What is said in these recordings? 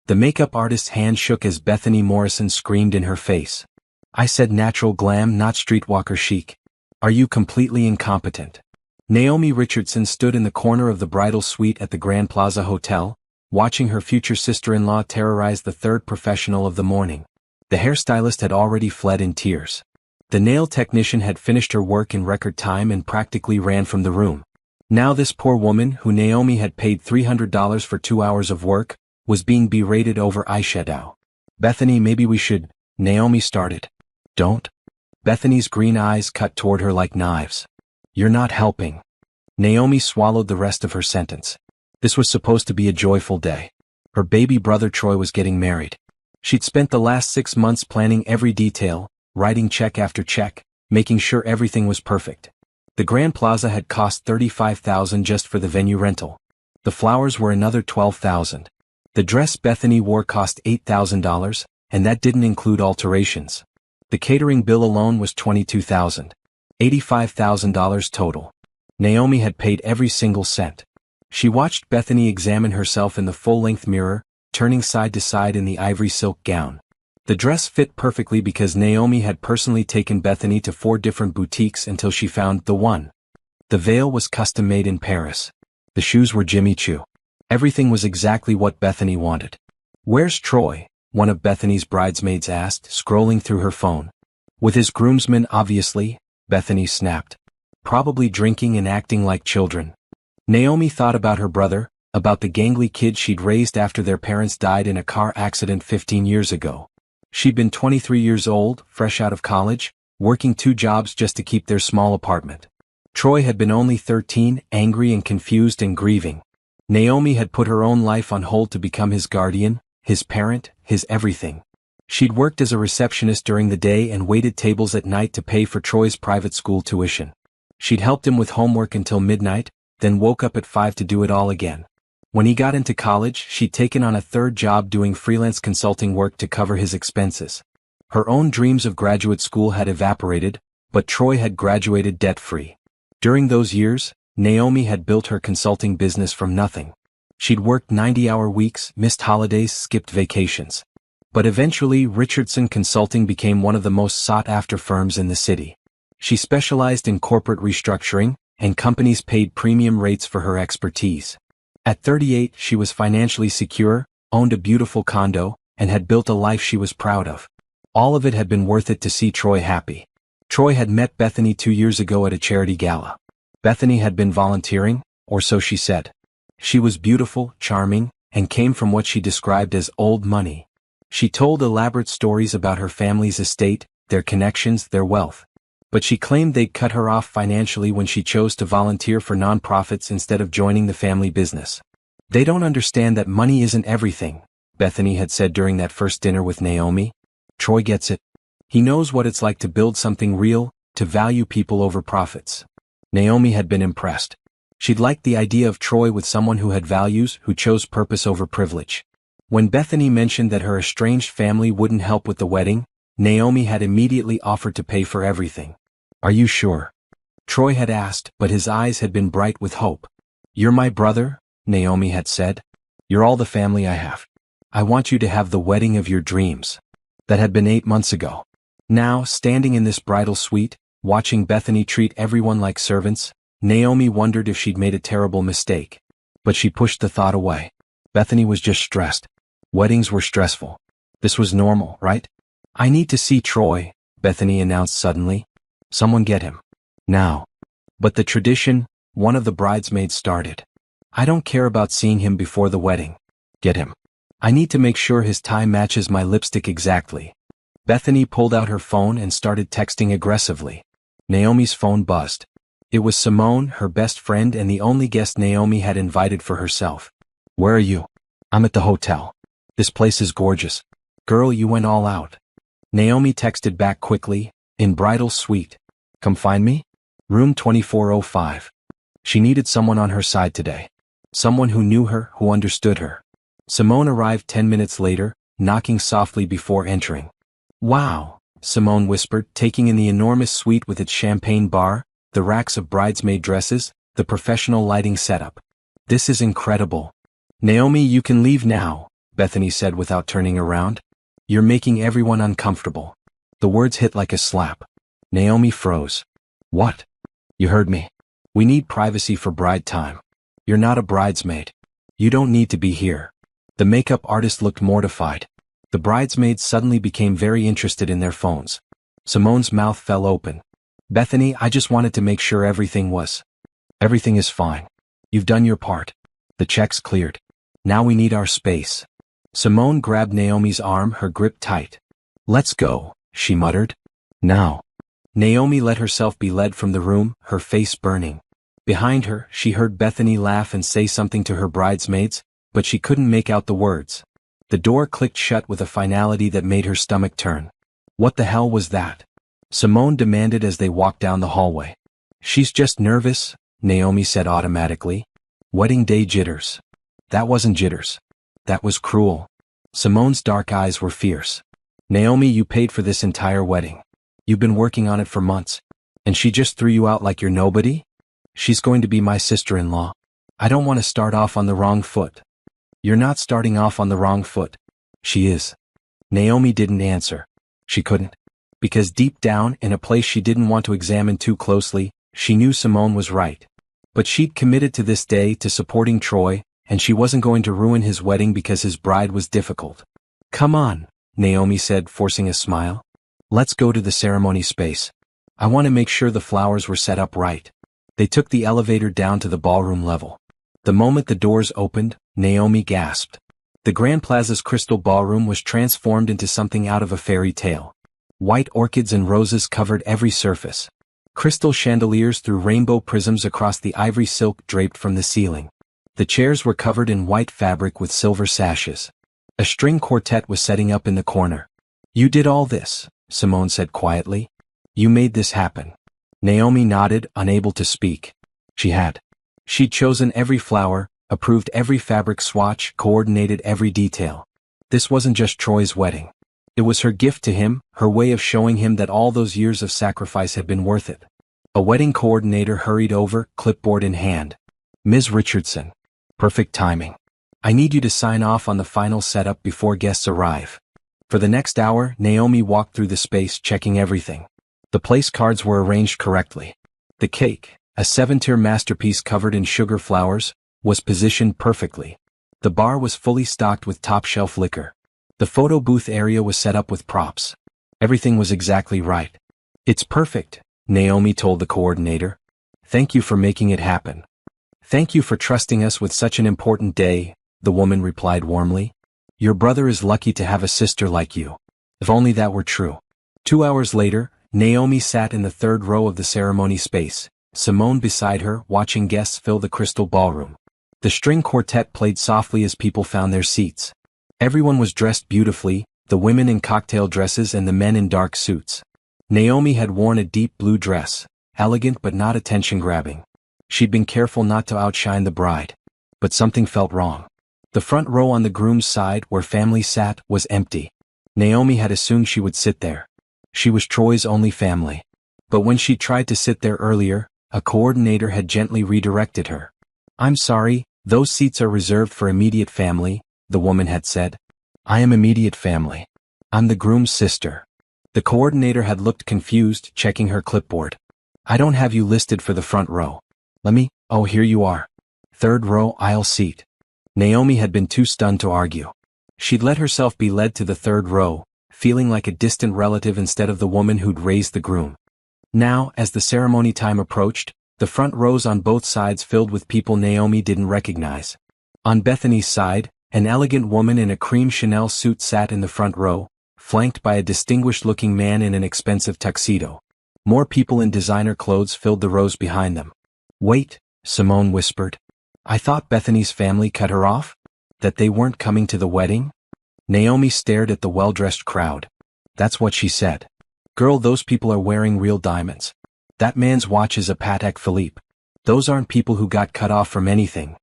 The makeup artist's hand shook as Bethany Morrison screamed in her face. "I said natural glam, not streetwalker chic. Are you completely incompetent?" Naomi Richardson stood in the corner of the bridal suite at the Grand Plaza Hotel, watching her future sister-in-law terrorize the third professional of the morning. The hairstylist had already fled in tears. The nail technician had finished her work in record time and practically ran from the room. Now this poor woman, who Naomi had paid $300 for 2 hours of work, was being berated over eyeshadow. "Bethany, maybe we should," Naomi started. "Don't." Bethany's green eyes cut toward her like knives. "You're not helping." Naomi swallowed the rest of her sentence. This was supposed to be a joyful day. Her baby brother Troy was getting married. She'd spent the last 6 months planning every detail, writing check after check, making sure everything was perfect. The Grand Plaza had cost $35,000 just for the venue rental. The flowers were another $12,000. The dress Bethany wore cost $8,000, and that didn't include alterations. The catering bill alone was $22,000. $85,000 total. Naomi had paid every single cent. She watched Bethany examine herself in the full-length mirror, turning side to side in the ivory silk gown. The dress fit perfectly because Naomi had personally taken Bethany to 4 different boutiques until she found the one. The veil was custom-made in Paris. The shoes were Jimmy Choo. Everything was exactly what Bethany wanted. "Where's Troy?" one of Bethany's bridesmaids asked, scrolling through her phone. "With his groomsmen, obviously," Bethany snapped. "Probably drinking and acting like children." Naomi thought about her brother, about the gangly kid she'd raised after their parents died in a car accident 15 years ago. She'd been 23 years old, fresh out of college, working 2 jobs just to keep their small apartment. Troy had been only 13, angry and confused and grieving. Naomi had put her own life on hold to become his guardian, his parent, his everything. She'd worked as a receptionist during the day and waited tables at night to pay for Troy's private school tuition. She'd helped him with homework until midnight, then woke up at 5 to do it all again. When he got into college, she'd taken on a 3rd job doing freelance consulting work to cover his expenses. Her own dreams of graduate school had evaporated, but Troy had graduated debt-free. During those years, Naomi had built her consulting business from nothing. She'd worked 90-hour weeks, missed holidays, skipped vacations. But eventually, Richardson Consulting became one of the most sought-after firms in the city. She specialized in corporate restructuring, and companies paid premium rates for her expertise. At 38, she was financially secure, owned a beautiful condo, and had built a life she was proud of. All of it had been worth it to see Troy happy. Troy had met Bethany 2 years ago at a charity gala. Bethany had been volunteering, or so she said. She was beautiful, charming, and came from what she described as old money. She told elaborate stories about her family's estate, their connections, their wealth. But she claimed they'd cut her off financially when she chose to volunteer for nonprofits instead of joining the family business. "They don't understand that money isn't everything," Bethany had said during that first dinner with Naomi. "Troy gets it. He knows what it's like to build something real, to value people over profits." Naomi had been impressed. She'd liked the idea of Troy with someone who had values, who chose purpose over privilege. When Bethany mentioned that her estranged family wouldn't help with the wedding, Naomi had immediately offered to pay for everything. "Are you sure?" Troy had asked, but his eyes had been bright with hope. "You're my brother," Naomi had said. "You're all the family I have. I want you to have the wedding of your dreams." That had been 8 months ago. Now, standing in this bridal suite, watching Bethany treat everyone like servants, Naomi wondered if she'd made a terrible mistake. But she pushed the thought away. Bethany was just stressed. Weddings were stressful. This was normal, right? "I need to see Troy," Bethany announced suddenly. "Someone get him. Now." But the tradition, one of the bridesmaids started. "I don't care about seeing him before the wedding. Get him. I need to make sure his tie matches my lipstick exactly." Bethany pulled out her phone and started texting aggressively. Naomi's phone buzzed. It was Simone, her best friend and the only guest Naomi had invited for herself. "Where are you?" "I'm at the hotel. This place is gorgeous." "Girl, you went all out." Naomi texted back quickly, "In bridal suite. Come find me? Room 2405. She needed someone on her side today. Someone who knew her, who understood her. Simone arrived 10 minutes later, knocking softly before entering. "Wow," Simone whispered, taking in the enormous suite with its champagne bar, the racks of bridesmaid dresses, the professional lighting setup. "This is incredible." "Naomi, you can leave now," Bethany said without turning around. You're making everyone uncomfortable. The words hit like a slap. Naomi froze. What? You heard me. We need privacy for bride time. You're not a bridesmaid. You don't need to be here. The makeup artist looked mortified. The bridesmaids suddenly became very interested in their phones. Simone's mouth fell open. Bethany, I just wanted to make sure everything is fine. You've done your part. The check's cleared. Now we need our space. Simone grabbed Naomi's arm, her grip tight. Let's go, she muttered. Now. Naomi let herself be led from the room, her face burning. Behind her, she heard Bethany laugh and say something to her bridesmaids, but she couldn't make out the words. The door clicked shut with a finality that made her stomach turn. What the hell was that? Simone demanded as they walked down the hallway. She's just nervous, Naomi said automatically. Wedding day jitters. That wasn't jitters. That was cruel. Simone's dark eyes were fierce. Naomi, you paid for this entire wedding. You've been working on it for months. And she just threw you out like you're nobody? She's going to be my sister-in-law. I don't want to start off on the wrong foot. You're not starting off on the wrong foot. She is. Naomi didn't answer. She couldn't. Because deep down, in a place she didn't want to examine too closely, she knew Simone was right. But she'd committed to this day to supporting Troy, and she wasn't going to ruin his wedding because his bride was difficult. Come on, Naomi said, forcing a smile. Let's go to the ceremony space. I want to make sure the flowers were set up right. They took the elevator down to the ballroom level. The moment the doors opened, Naomi gasped. The Grand Plaza's crystal ballroom was transformed into something out of a fairy tale. White orchids and roses covered every surface. Crystal chandeliers threw rainbow prisms across the ivory silk draped from the ceiling. The chairs were covered in white fabric with silver sashes. A string quartet was setting up in the corner. You did all this, Simone said quietly. You made this happen. Naomi nodded, unable to speak. She had. She'd chosen every flower, approved every fabric swatch, coordinated every detail. This wasn't just Troy's wedding. It was her gift to him, her way of showing him that all those years of sacrifice had been worth it. A wedding coordinator hurried over, clipboard in hand. Ms. Richardson. Perfect timing. I need you to sign off on the final setup before guests arrive. For the next hour, Naomi walked through the space, checking everything. The place cards were arranged correctly. The cake, a 7-tier masterpiece covered in sugar flowers, was positioned perfectly. The bar was fully stocked with top-shelf liquor. The photo booth area was set up with props. Everything was exactly right. It's perfect, Naomi told the coordinator. Thank you for making it happen. Thank you for trusting us with such an important day, the woman replied warmly. Your brother is lucky to have a sister like you. If only that were true. 2 hours later, Naomi sat in the third row of the ceremony space, Simone beside her, watching guests fill the crystal ballroom. The string quartet played softly as people found their seats. Everyone was dressed beautifully, the women in cocktail dresses and the men in dark suits. Naomi had worn a deep blue dress, elegant but not attention-grabbing. She'd been careful not to outshine the bride. But something felt wrong. The front row on the groom's side, where family sat, was empty. Naomi had assumed she would sit there. She was Troy's only family. But when she tried to sit there earlier, a coordinator had gently redirected her. I'm sorry, those seats are reserved for immediate family, the woman had said. I am immediate family. I'm the groom's sister. The coordinator had looked confused, checking her clipboard. I don't have you listed for the front row. Oh, here you are. Third row, aisle seat. Naomi had been too stunned to argue. She'd let herself be led to the third row, feeling like a distant relative instead of the woman who'd raised the groom. Now, as the ceremony time approached, the front rows on both sides filled with people Naomi didn't recognize. On Bethany's side, an elegant woman in a cream Chanel suit sat in the front row, flanked by a distinguished-looking man in an expensive tuxedo. More people in designer clothes filled the rows behind them. Wait, Simone whispered. I thought Bethany's family cut her off? That they weren't coming to the wedding? Naomi stared at the well-dressed crowd. That's what she said. Girl, those people are wearing real diamonds. That man's watch is a Patek Philippe. Those aren't people who got cut off from anything.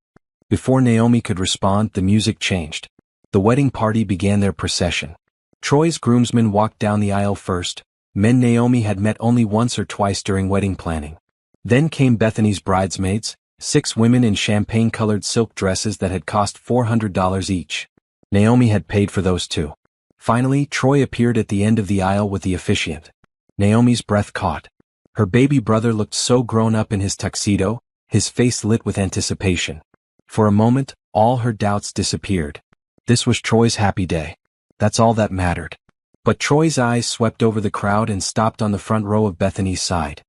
Before Naomi could respond, the music changed. The wedding party began their procession. Troy's groomsmen walked down the aisle first, men Naomi had met only once or twice during wedding planning. Then came Bethany's bridesmaids, 6 women in champagne-colored silk dresses that had cost $400 each. Naomi had paid for those too. Finally, Troy appeared at the end of the aisle with the officiant. Naomi's breath caught. Her baby brother looked so grown up in his tuxedo, his face lit with anticipation. For a moment, all her doubts disappeared. This was Troy's happy day. That's all that mattered. But Troy's eyes swept over the crowd and stopped on the front row of Bethany's side.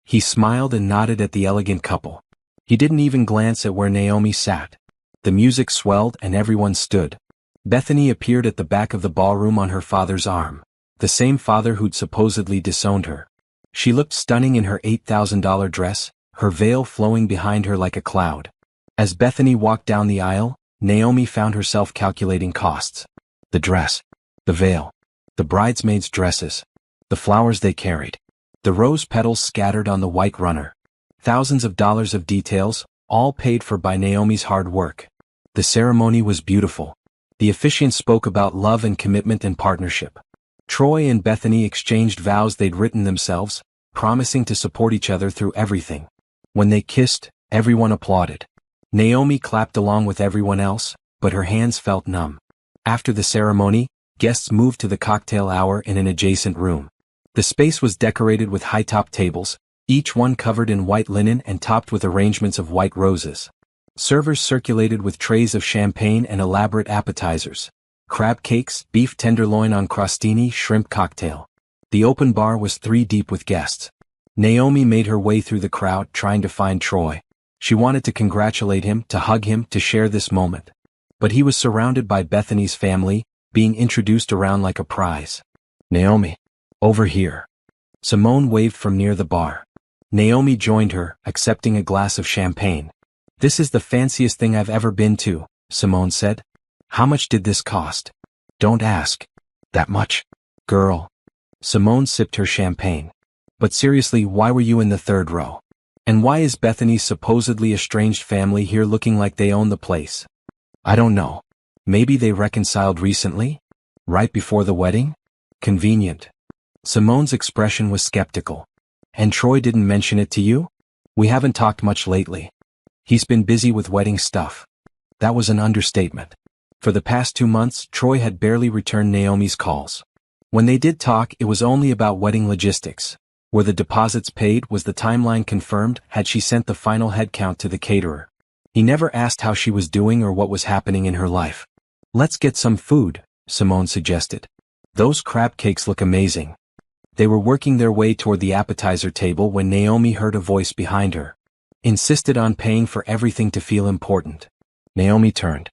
He smiled and nodded at the elegant couple. He didn't even glance at where Naomi sat. The music swelled and everyone stood. Bethany appeared at the back of the ballroom on her father's arm, the same father who'd supposedly disowned her. She looked stunning in her $8,000 dress, her veil flowing behind her like a cloud. As Bethany walked down the aisle, Naomi found herself calculating costs. The dress, the veil, the bridesmaids' dresses, the flowers they carried, the rose petals scattered on the white runner. Thousands of dollars of details, all paid for by Naomi's hard work. The ceremony was beautiful. The officiant spoke about love and commitment and partnership. Troy and Bethany exchanged vows they'd written themselves, promising to support each other through everything. When they kissed, everyone applauded. Naomi clapped along with everyone else, but her hands felt numb. After the ceremony, guests moved to the cocktail hour in an adjacent room. The space was decorated with high-top tables, each one covered in white linen and topped with arrangements of white roses. Servers circulated with trays of champagne and elaborate appetizers. Crab cakes, beef tenderloin on crostini, shrimp cocktail. The open bar was 3 deep with guests. Naomi made her way through the crowd trying to find Troy. She wanted to congratulate him, to hug him, to share this moment. But he was surrounded by Bethany's family, being introduced around like a prize. Naomi, over here. Simone waved from near the bar. Naomi joined her, accepting a glass of champagne. This is the fanciest thing I've ever been to, Simone said. How much did this cost? Don't ask. That much? Girl. Simone sipped her champagne. But seriously, why were you in the 3rd row? And why is Bethany's supposedly estranged family here looking like they own the place? I don't know. Maybe they reconciled recently? Right before the wedding? Convenient. Simone's expression was skeptical. And Troy didn't mention it to you? We haven't talked much lately. He's been busy with wedding stuff. That was an understatement. For the past 2 months, Troy had barely returned Naomi's calls. When they did talk, it was only about wedding logistics. Were the deposits paid? Was the timeline confirmed? Had she sent the final headcount to the caterer? He never asked how she was doing or what was happening in her life. Let's get some food, Simone suggested. Those crab cakes look amazing. They were working their way toward the appetizer table when Naomi heard a voice behind her. Insisted on paying for everything to feel important. Naomi turned.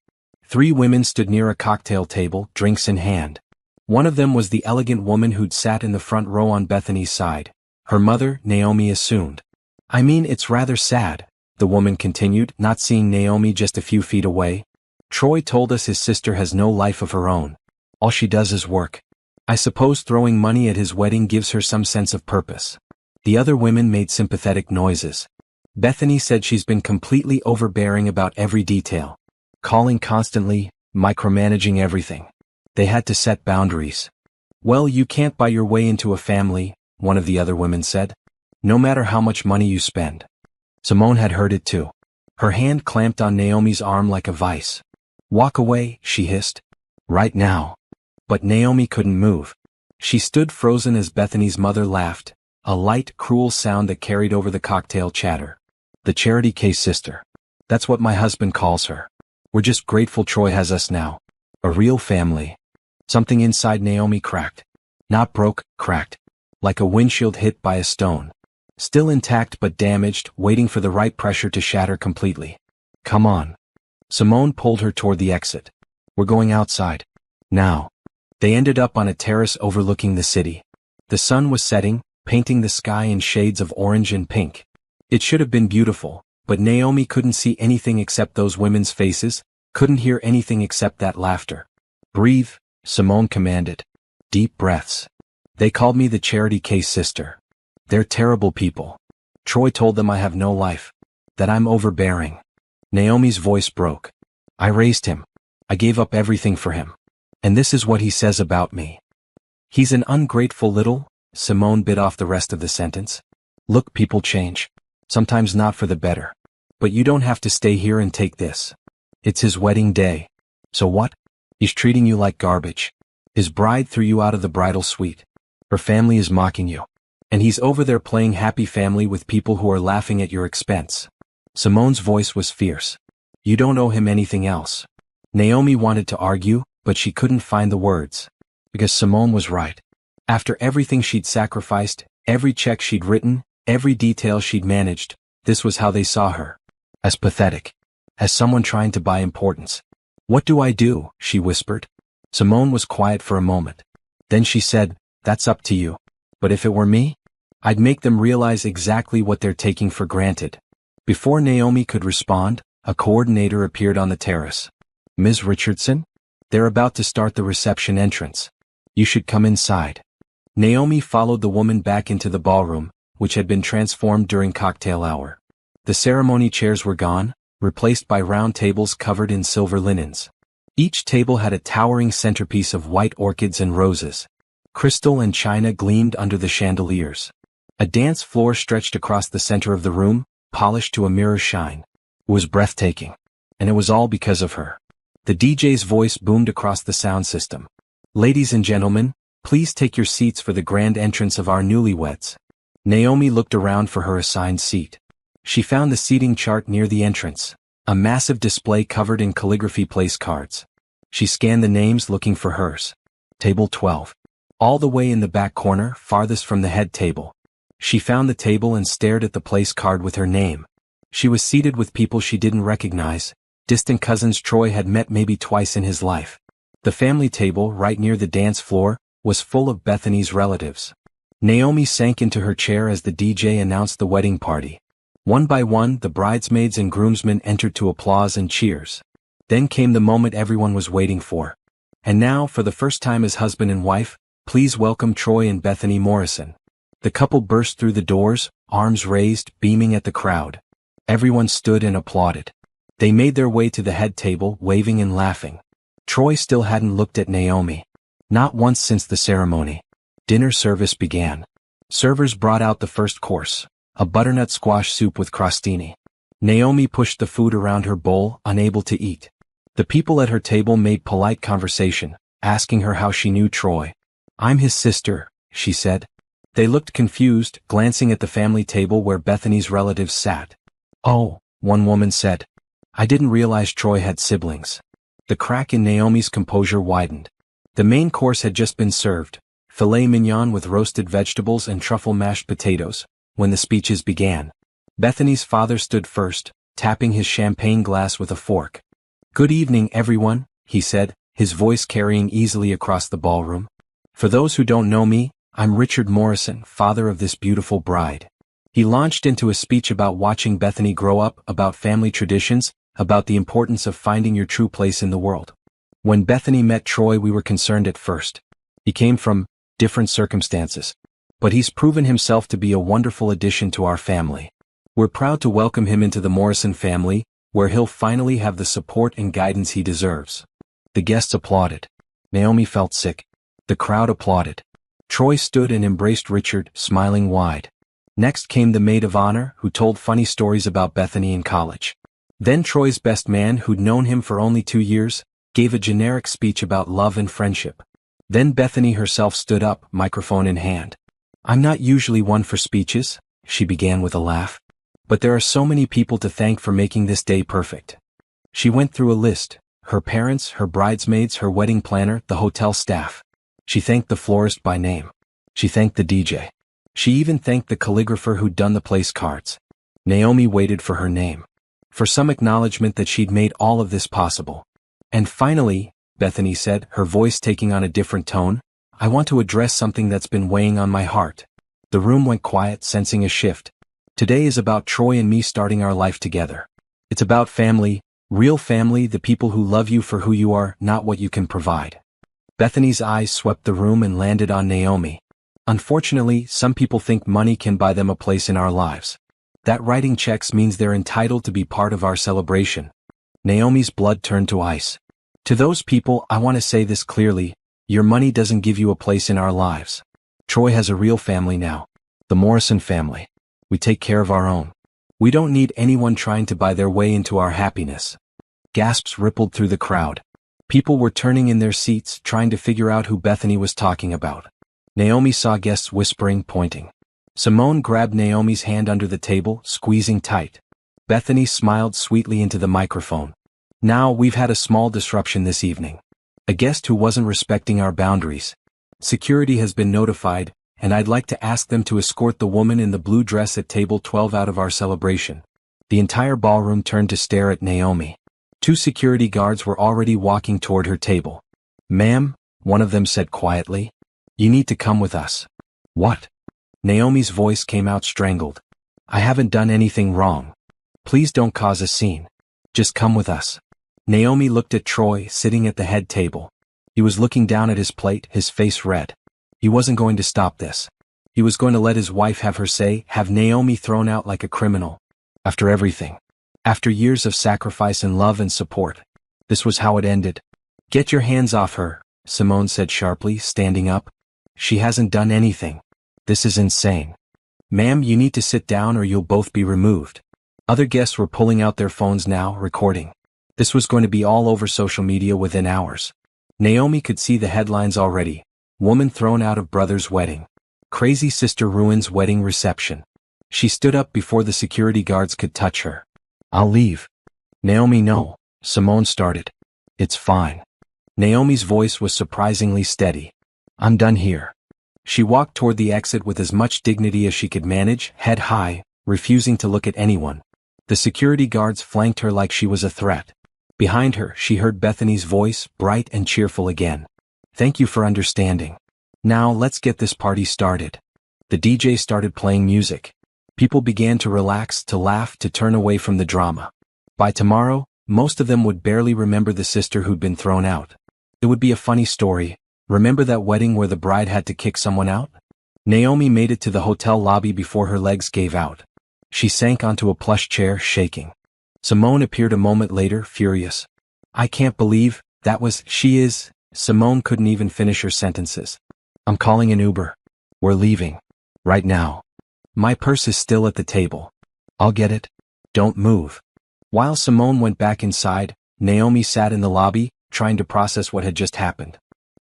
3 women stood near a cocktail table, drinks in hand. One of them was the elegant woman who'd sat in the front row on Bethany's side. Her mother, Naomi assumed. I mean, it's rather sad, the woman continued, not seeing Naomi just a few feet away. Troy told us his sister has no life of her own. All she does is work. I suppose throwing money at his wedding gives her some sense of purpose. The other women made sympathetic noises. Bethany said she's been completely overbearing about every detail. Calling constantly, micromanaging everything. They had to set boundaries. Well, you can't buy your way into a family, one of the other women said. No matter how much money you spend. Simone had heard it too. Her hand clamped on Naomi's arm like a vice. Walk away, she hissed. Right now. But Naomi couldn't move. She stood frozen as Bethany's mother laughed, a light, cruel sound that carried over the cocktail chatter. The charity case sister. That's what my husband calls her. We're just grateful Troy has us now. A real family. Something inside Naomi cracked. Not broke, cracked. Like a windshield hit by a stone. Still intact but damaged, waiting for the right pressure to shatter completely. Come on. Simone pulled her toward the exit. We're going outside. Now. They ended up on a terrace overlooking the city. The sun was setting, painting the sky in shades of orange and pink. It should have been beautiful, but Naomi couldn't see anything except those women's faces, couldn't hear anything except that laughter. Breathe, Simone commanded. Deep breaths. They called me the charity case sister. They're terrible people. Troy told them I have no life. That I'm overbearing. Naomi's voice broke. I raised him. I gave up everything for him. And this is what he says about me. He's an ungrateful little, Simone bit off the rest of the sentence. Look, people change. Sometimes not for the better. But you don't have to stay here and take this. It's his wedding day. So what? He's treating you like garbage. His bride threw you out of the bridal suite. Her family is mocking you. And he's over there playing happy family with people who are laughing at your expense. Simone's voice was fierce. You don't owe him anything else. Naomi wanted to argue, but she couldn't find the words. Because Simone was right. After everything she'd sacrificed, every check she'd written, every detail she'd managed, this was how they saw her. As pathetic. As someone trying to buy importance. What do I do? She whispered. Simone was quiet for a moment. Then she said, that's up to you. But if it were me, I'd make them realize exactly what they're taking for granted. Before Naomi could respond, a coordinator appeared on the terrace. Ms. Richardson? They're about to start the reception entrance. You should come inside. Naomi followed the woman back into the ballroom, which had been transformed during cocktail hour. The ceremony chairs were gone, replaced by round tables covered in silver linens. Each table had a towering centerpiece of white orchids and roses. Crystal and china gleamed under the chandeliers. A dance floor stretched across the center of the room, polished to a mirror shine. It was breathtaking. And it was all because of her. The DJ's voice boomed across the sound system. Ladies and gentlemen, please take your seats for the grand entrance of our newlyweds. Naomi looked around for her assigned seat. She found the seating chart near the entrance, a massive display covered in calligraphy place cards. She scanned the names looking for hers. Table 12. All the way in the back corner, farthest from the head table. She found the table and stared at the place card with her name. She was seated with people she didn't recognize, distant cousins Troy had met maybe twice in his life. The family table, right near the dance floor, was full of Bethany's relatives. Naomi sank into her chair as the DJ announced the wedding party. One by one, the bridesmaids and groomsmen entered to applause and cheers. Then came the moment everyone was waiting for. And now, for the first time as husband and wife, please welcome Troy and Bethany Morrison. The couple burst through the doors, arms raised, beaming at the crowd. Everyone stood and applauded. They made their way to the head table, waving and laughing. Troy still hadn't looked at Naomi. Not once since the ceremony. Dinner service began. Servers brought out the first course, a butternut squash soup with crostini. Naomi pushed the food around her bowl, unable to eat. The people at her table made polite conversation, asking her how she knew Troy. I'm his sister, she said. They looked confused, glancing at the family table where Bethany's relatives sat. Oh, one woman said. I didn't realize Troy had siblings. The crack in Naomi's composure widened. The main course had just been served, filet mignon with roasted vegetables and truffle mashed potatoes, when the speeches began. Bethany's father stood first, tapping his champagne glass with a fork. Good evening, everyone, he said, his voice carrying easily across the ballroom. For those who don't know me, I'm Richard Morrison, father of this beautiful bride. He launched into a speech about watching Bethany grow up, about family traditions, about the importance of finding your true place in the world. When Bethany met Troy, we were concerned at first. He came from different circumstances. But he's proven himself to be a wonderful addition to our family. We're proud to welcome him into the Morrison family, where he'll finally have the support and guidance he deserves. The guests applauded. Naomi felt sick. The crowd applauded. Troy stood and embraced Richard, smiling wide. Next came the maid of honor, who told funny stories about Bethany in college. Then Troy's best man, who'd known him for only 2 years, gave a generic speech about love and friendship. Then Bethany herself stood up, microphone in hand. I'm not usually one for speeches, she began with a laugh. But there are so many people to thank for making this day perfect. She went through a list, her parents, her bridesmaids, her wedding planner, the hotel staff. She thanked the florist by name. She thanked the DJ. She even thanked the calligrapher who'd done the place cards. Naomi waited for her name. For some acknowledgement that she'd made all of this possible. And finally, Bethany said, her voice taking on a different tone, I want to address something that's been weighing on my heart. The room went quiet, sensing a shift. Today is about Troy and me starting our life together. It's about family, real family, the people who love you for who you are, not what you can provide. Bethany's eyes swept the room and landed on Naomi. Unfortunately, some people think money can buy them a place in our lives. That writing checks means they're entitled to be part of our celebration. Naomi's blood turned to ice. To those people, I want to say this clearly, your money doesn't give you a place in our lives. Troy has a real family now. The Morrison family. We take care of our own. We don't need anyone trying to buy their way into our happiness. Gasps rippled through the crowd. People were turning in their seats, trying to figure out who Bethany was talking about. Naomi saw guests whispering, pointing. Simone grabbed Naomi's hand under the table, squeezing tight. Bethany smiled sweetly into the microphone. Now, we've had a small disruption this evening. A guest who wasn't respecting our boundaries. Security has been notified, and I'd like to ask them to escort the woman in the blue dress at table 12 out of our celebration. The entire ballroom turned to stare at Naomi. 2 security guards were already walking toward her table. Ma'am, one of them said quietly. You need to come with us. What? Naomi's voice came out strangled. I haven't done anything wrong. Please don't cause a scene. Just come with us. Naomi looked at Troy, sitting at the head table. He was looking down at his plate, his face red. He wasn't going to stop this. He was going to let his wife have her say, have Naomi thrown out like a criminal. After everything. After years of sacrifice and love and support. This was how it ended. Get your hands off her, Simone said sharply, standing up. She hasn't done anything. This is insane. Ma'am, you need to sit down or you'll both be removed. Other guests were pulling out their phones now, recording. This was going to be all over social media within hours. Naomi could see the headlines already. Woman thrown out of brother's wedding. Crazy sister ruins wedding reception. She stood up before the security guards could touch her. I'll leave. Naomi, no. Simone started. It's fine. Naomi's voice was surprisingly steady. I'm done here. She walked toward the exit with as much dignity as she could manage, head high, refusing to look at anyone. The security guards flanked her like she was a threat. Behind her, she heard Bethany's voice, bright and cheerful again. Thank you for understanding. Now let's get this party started. The DJ started playing music. People began to relax, to laugh, to turn away from the drama. By tomorrow, most of them would barely remember the sister who'd been thrown out. It would be a funny story. Remember that wedding where the bride had to kick someone out? Naomi made it to the hotel lobby before her legs gave out. She sank onto a plush chair, shaking. Simone appeared a moment later, furious. I can't believe, she is. Simone couldn't even finish her sentences. I'm calling an Uber. We're leaving. Right now. My purse is still at the table. I'll get it. Don't move. While Simone went back inside, Naomi sat in the lobby, trying to process what had just happened.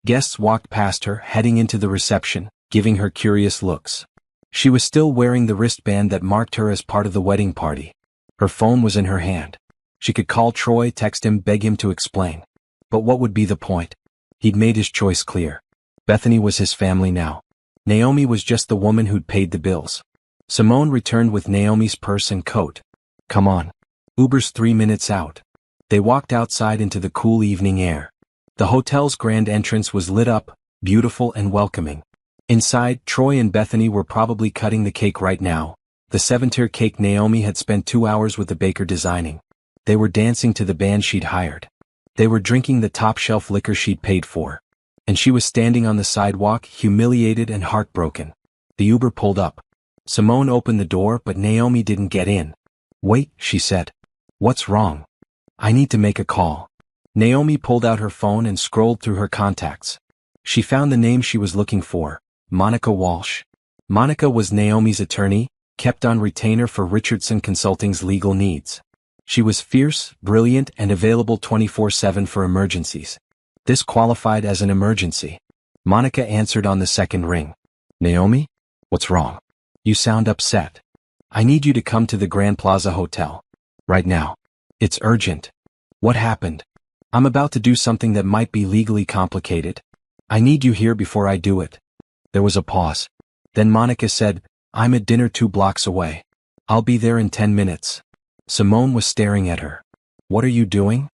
Guests walked past her, heading into the reception, giving her curious looks. She was still wearing the wristband that marked her as part of the wedding party. Her phone was in her hand. She could call Troy, text him, beg him to explain. But what would be the point? He'd made his choice clear. Bethany was his family now. Naomi was just the woman who'd paid the bills. Simone returned with Naomi's purse and coat. Come on. Uber's 3 minutes out. They walked outside into the cool evening air. The hotel's grand entrance was lit up, beautiful and welcoming. Inside, Troy and Bethany were probably cutting the cake right now. The 7-tier cake Naomi had spent 2 hours with the baker designing. They were dancing to the band she'd hired. They were drinking the top-shelf liquor she'd paid for. And she was standing on the sidewalk, humiliated and heartbroken. The Uber pulled up. Simone opened the door, but Naomi didn't get in. Wait, she said. What's wrong? I need to make a call. Naomi pulled out her phone and scrolled through her contacts. She found the name she was looking for, Monica Walsh. Monica was Naomi's attorney, kept on retainer for Richardson Consulting's legal needs. She was fierce, brilliant, and available 24/7 for emergencies. This qualified as an emergency. Monica answered on the second ring. Naomi? What's wrong? You sound upset. I need you to come to the Grand Plaza Hotel. Right now. It's urgent. What happened? I'm about to do something that might be legally complicated. I need you here before I do it. There was a pause. Then Monica said, I'm at dinner 2 blocks away. I'll be there in 10 minutes. Simone was staring at her. What are you doing?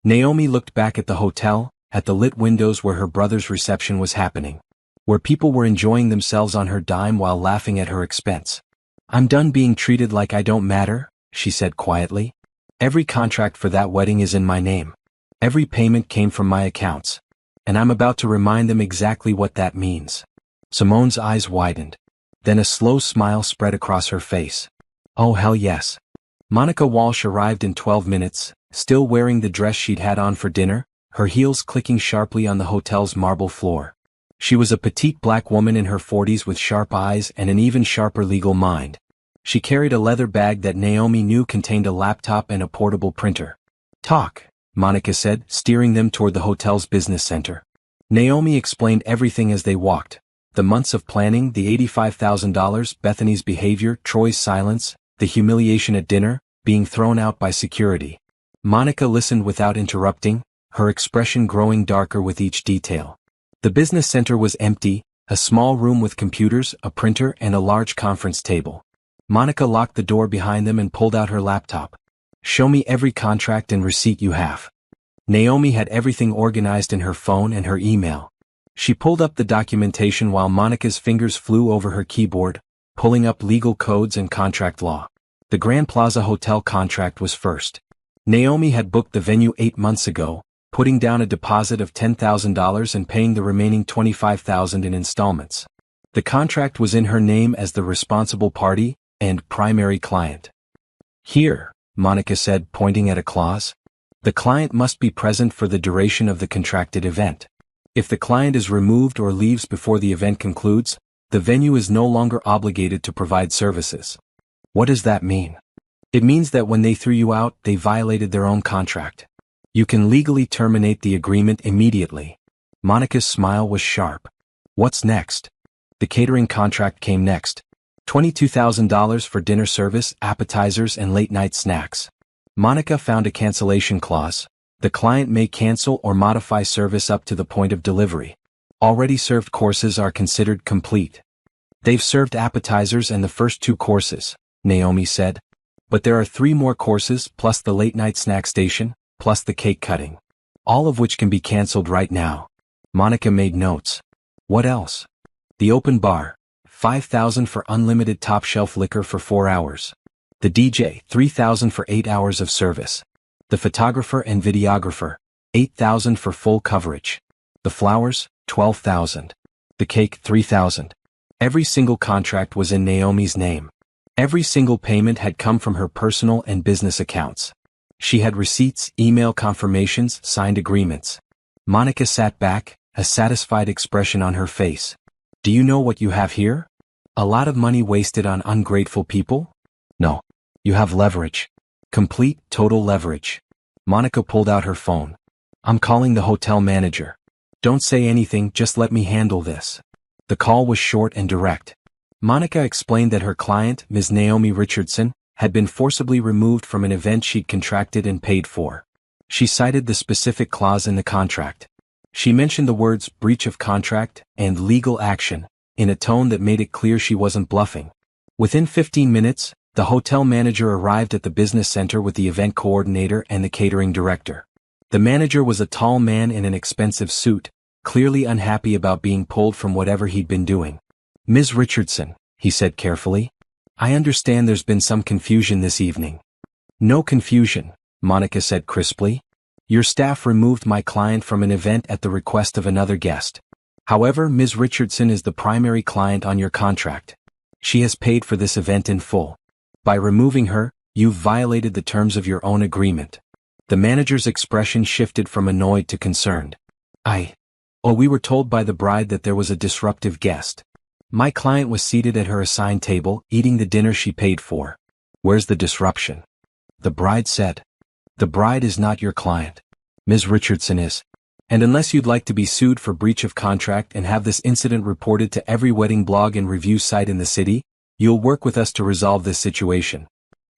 Naomi looked back at the hotel, at the lit windows where her brother's reception was happening. Where people were enjoying themselves on her dime while laughing at her expense. I'm done being treated like I don't matter, she said quietly. Every contract for that wedding is in my name. Every payment came from my accounts. And I'm about to remind them exactly what that means. Simone's eyes widened. Then a slow smile spread across her face. Oh hell yes. Monica Walsh arrived in 12 minutes, still wearing the dress she'd had on for dinner, her heels clicking sharply on the hotel's marble floor. She was a petite black woman in her 40s with sharp eyes and an even sharper legal mind. She carried a leather bag that Naomi knew contained a laptop and a portable printer. Talk, Monica said, steering them toward the hotel's business center. Naomi explained everything as they walked. The months of planning, the $85,000, Bethany's behavior, Troy's silence, the humiliation at dinner, being thrown out by security. Monica listened without interrupting, her expression growing darker with each detail. The business center was empty, a small room with computers, a printer, and a large conference table. Monica locked the door behind them and pulled out her laptop. "Show me every contract and receipt you have." Naomi had everything organized in her phone and her email. She pulled up the documentation while Monica's fingers flew over her keyboard, pulling up legal codes and contract law. The Grand Plaza Hotel contract was first. Naomi had booked the venue 8 months ago, putting down a deposit of $10,000 and paying the remaining $25,000 in installments. The contract was in her name as the responsible party and primary client. "Here," Monica said, pointing at a clause. "The client must be present for the duration of the contracted event. If the client is removed or leaves before the event concludes, the venue is no longer obligated to provide services." "What does that mean?" "It means that when they threw you out, they violated their own contract. You can legally terminate the agreement immediately." Monica's smile was sharp. "What's next?" The catering contract came next. $22,000 for dinner service, appetizers, and late-night snacks. Monica found a cancellation clause. The client may cancel or modify service up to the point of delivery. Already served courses are considered complete. "They've served appetizers and the first 2 courses," Naomi said. "But there are 3 more courses plus the late-night snack station, plus the cake cutting. All of which can be canceled right now." Monica made notes. "What else?" "The open bar, $5,000 for unlimited top-shelf liquor for 4 hours. The DJ, $3,000 for 8 hours of service. The photographer and videographer, $8,000 for full coverage. The flowers, $12,000. The cake, $3,000. Every single contract was in Naomi's name. Every single payment had come from her personal and business accounts. She had receipts, email confirmations, signed agreements. Monica sat back, a satisfied expression on her face. "Do you know what you have here? A lot of money wasted on ungrateful people? No. You have leverage. Complete, total leverage." Monica pulled out her phone. "I'm calling the hotel manager. Don't say anything, just let me handle this." The call was short and direct. Monica explained that her client, Ms. Naomi Richardson, had been forcibly removed from an event she'd contracted and paid for. She cited the specific clause in the contract. She mentioned the words breach of contract and legal action in a tone that made it clear she wasn't bluffing. Within 15 minutes, the hotel manager arrived at the business center with the event coordinator and the catering director. The manager was a tall man in an expensive suit, clearly unhappy about being pulled from whatever he'd been doing. "Ms. Richardson," he said carefully, "I understand there's been some confusion this evening." "No confusion," Monica said crisply. "Your staff removed my client from an event at the request of another guest. However, Ms. Richardson is the primary client on your contract. She has paid for this event in full. By removing her, you've violated the terms of your own agreement." The manager's expression shifted from annoyed to concerned. We were told by the bride that there was a disruptive guest. My client was seated at her assigned table, eating the dinner she paid for. Where's the disruption?" The bride said. "The bride is not your client. Ms. Richardson is. And unless you'd like to be sued for breach of contract and have this incident reported to every wedding blog and review site in the city, you'll work with us to resolve this situation."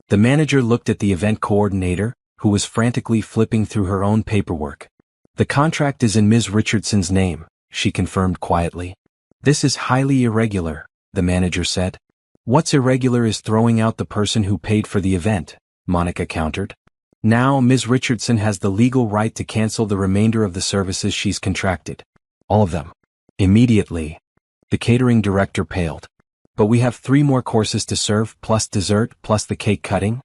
The manager looked at the event coordinator, who was frantically flipping through her own paperwork. "The contract is in Ms. Richardson's name," she confirmed quietly. "This is highly irregular," the manager said. "What's irregular is throwing out the person who paid for the event," Monica countered. "Now Ms. Richardson has the legal right to cancel the remainder of the services she's contracted. All of them. Immediately." The catering director paled. "But we have 3 more courses to serve, plus dessert, plus the cake cutting."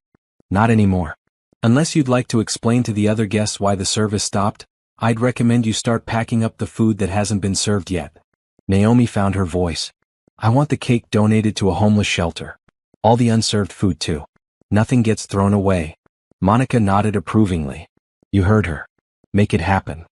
"Not anymore. Unless you'd like to explain to the other guests why the service stopped, I'd recommend you start packing up the food that hasn't been served yet." Naomi found her voice. "I want the cake donated to a homeless shelter. All the unserved food too. Nothing gets thrown away." Monica nodded approvingly. "You heard her. Make it happen."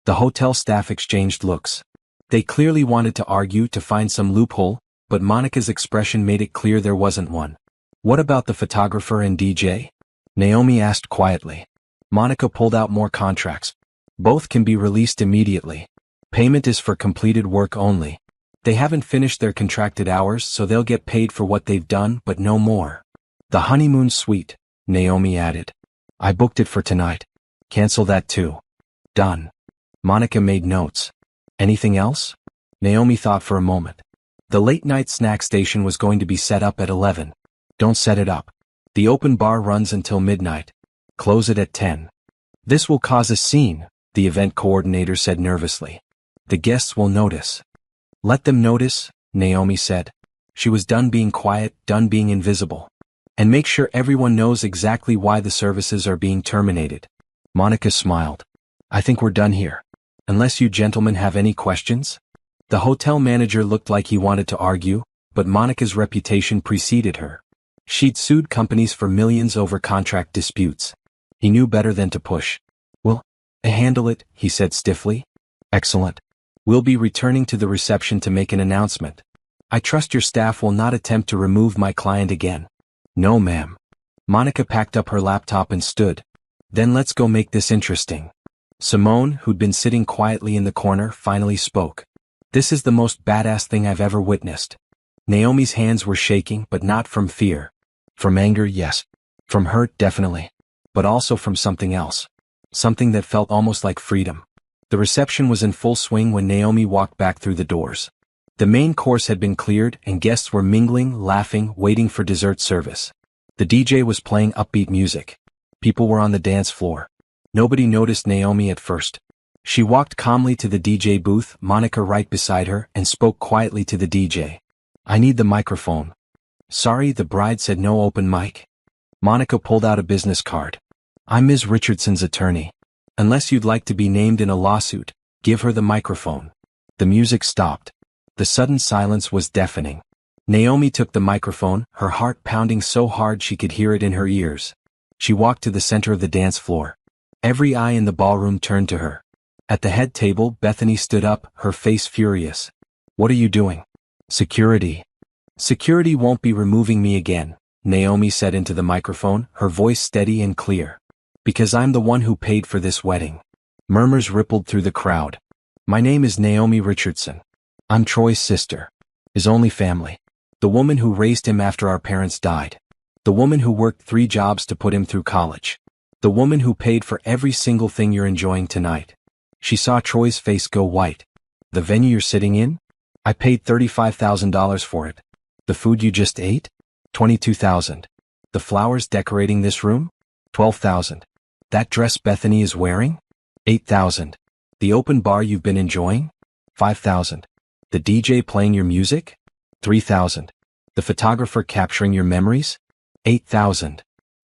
The hotel staff exchanged looks. They clearly wanted to argue to find some loophole, but Monica's expression made it clear there wasn't one. "What about the photographer and DJ?" Naomi asked quietly. Monica pulled out more contracts. Both can be released immediately. Payment is for completed work only. They haven't finished their contracted hours, so they'll get paid for what they've done, but no more. The honeymoon suite, Naomi added. I booked it for tonight. Cancel that too. Done. Monica made notes. Anything else? Naomi thought for a moment. The late-night snack station was going to be set up at 11. Don't set it up. The open bar runs until midnight. Close it at 10. This will cause a scene, the event coordinator said nervously. The guests will notice. Let them notice, Naomi said. She was done being quiet, done being invisible. And make sure everyone knows exactly why the services are being terminated. Monica smiled. I think we're done here. Unless you gentlemen have any questions? The hotel manager looked like he wanted to argue, but Monica's reputation preceded her. She'd sued companies for millions over contract disputes. He knew better than to push. Well, I handle it, he said stiffly. Excellent. We'll be returning to the reception to make an announcement. I trust your staff will not attempt to remove my client again. No, ma'am. Monica packed up her laptop and stood. Then let's go make this interesting. Simone, who'd been sitting quietly in the corner, finally spoke. This is the most badass thing I've ever witnessed. Naomi's hands were shaking, but not from fear. From anger, yes. From hurt, definitely. But also from something else. Something that felt almost like freedom. The reception was in full swing when Naomi walked back through the doors. The main course had been cleared and guests were mingling, laughing, waiting for dessert service. The DJ was playing upbeat music. People were on the dance floor. Nobody noticed Naomi at first. She walked calmly to the DJ booth, Monica right beside her, and spoke quietly to the DJ. I need the microphone. Sorry, the bride said no open mic. Monica pulled out a business card. I'm Ms. Richardson's attorney. Unless you'd like to be named in a lawsuit, give her the microphone. The music stopped. The sudden silence was deafening. Naomi took the microphone, her heart pounding so hard she could hear it in her ears. She walked to the center of the dance floor. Every eye in the ballroom turned to her. At the head table, Bethany stood up, her face furious. What are you doing? Security. Security won't be removing me again, Naomi said into the microphone, her voice steady and clear. Because I'm the one who paid for this wedding. Murmurs rippled through the crowd. My name is Naomi Richardson. I'm Troy's sister. His only family. The woman who raised him after our parents died. The woman who worked 3 jobs to put him through college. The woman who paid for every single thing you're enjoying tonight. She saw Troy's face go white. The venue you're sitting in? I paid $35,000 for it. The food you just ate? $22,000. The flowers decorating this room? $12,000. That dress Bethany is wearing? $8,000. The open bar you've been enjoying? $5,000. The DJ playing your music? $3,000. The photographer capturing your memories? $8,000.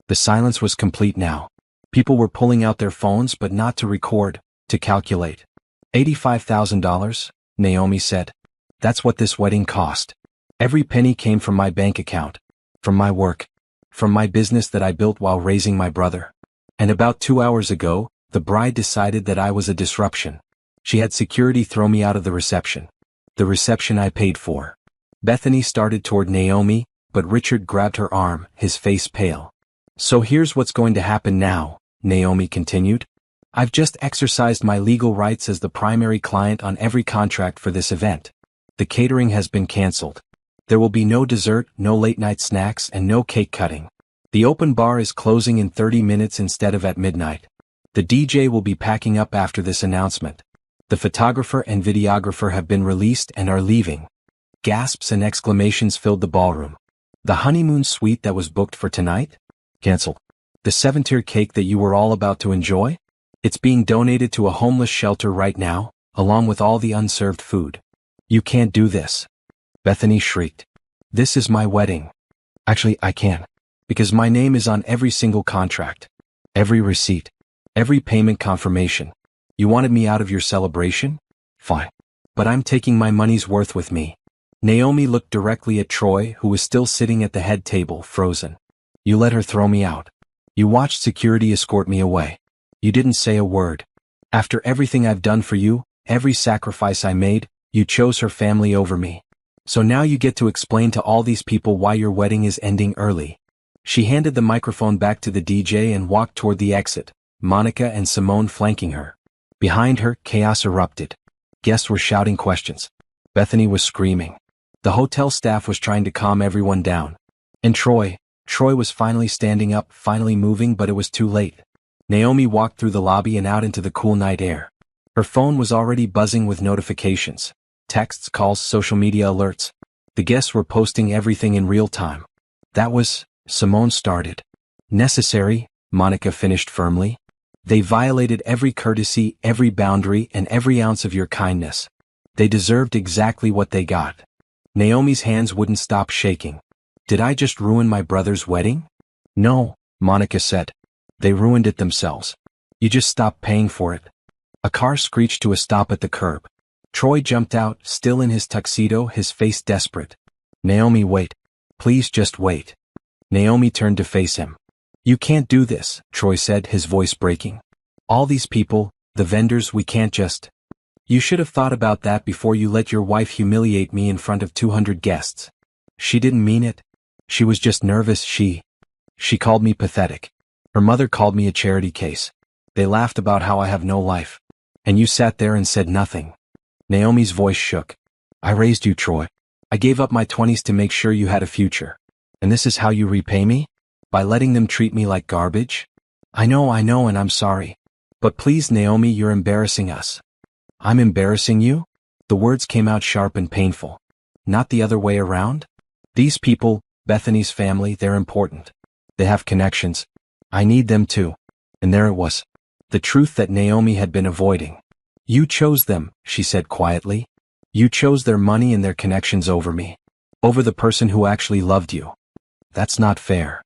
The silence was complete now. People were pulling out their phones but not to record, to calculate. $85,000, Naomi said. That's what this wedding cost. Every penny came from my bank account. From my work. From my business that I built while raising my brother. And about 2 hours ago, the bride decided that I was a disruption. She had security throw me out of the reception. The reception I paid for. Bethany started toward Naomi, but Richard grabbed her arm, his face pale. So here's what's going to happen now, Naomi continued. I've just exercised my legal rights as the primary client on every contract for this event. The catering has been canceled. There will be no dessert, no late-night snacks, and no cake cutting. The open bar is closing in 30 minutes instead of at midnight. The DJ will be packing up after this announcement. The photographer and videographer have been released and are leaving. Gasps and exclamations filled the ballroom. The honeymoon suite that was booked for tonight? Cancelled. The 7-tier cake that you were all about to enjoy? It's being donated to a homeless shelter right now, along with all the unserved food. You can't do this. Bethany shrieked. This is my wedding. Actually, I can. Because my name is on every single contract. Every receipt. Every payment confirmation. You wanted me out of your celebration? Fine. But I'm taking my money's worth with me. Naomi looked directly at Troy, who was still sitting at the head table, frozen. You let her throw me out. You watched security escort me away. You didn't say a word. After everything I've done for you, every sacrifice I made, you chose her family over me. So now you get to explain to all these people why your wedding is ending early. She handed the microphone back to the DJ and walked toward the exit, Monica and Simone flanking her. Behind her, chaos erupted. Guests were shouting questions. Bethany was screaming. The hotel staff was trying to calm everyone down. And Troy was finally standing up, finally moving, but it was too late. Naomi walked through the lobby and out into the cool night air. Her phone was already buzzing with notifications. Texts, calls, social media alerts. The guests were posting everything in real time. That was, Simone started. Necessary, Monica finished firmly. They violated every courtesy, every boundary, and every ounce of your kindness. They deserved exactly what they got. Naomi's hands wouldn't stop shaking. Did I just ruin my brother's wedding? No, Monica said. They ruined it themselves. You just stopped paying for it. A car screeched to a stop at the curb. Troy jumped out, still in his tuxedo, his face desperate. Naomi, wait. Please just wait. Naomi turned to face him. You can't do this, Troy said, his voice breaking. All these people, the vendors, we can't just. You should have thought about that before you let your wife humiliate me in front of 200 guests. She didn't mean it. She was just nervous. She called me pathetic. Her mother called me a charity case. They laughed about how I have no life. And you sat there and said nothing. Naomi's voice shook. I raised you, Troy. I gave up my 20s to make sure you had a future. And this is how you repay me? By letting them treat me like garbage? I know, and I'm sorry. But please, Naomi, you're embarrassing us. I'm embarrassing you? The words came out sharp and painful. Not the other way around? These people, Bethany's family, they're important. They have connections. I need them too. And there it was. The truth that Naomi had been avoiding. You chose them, she said quietly. You chose their money and their connections over me. Over the person who actually loved you. That's not fair.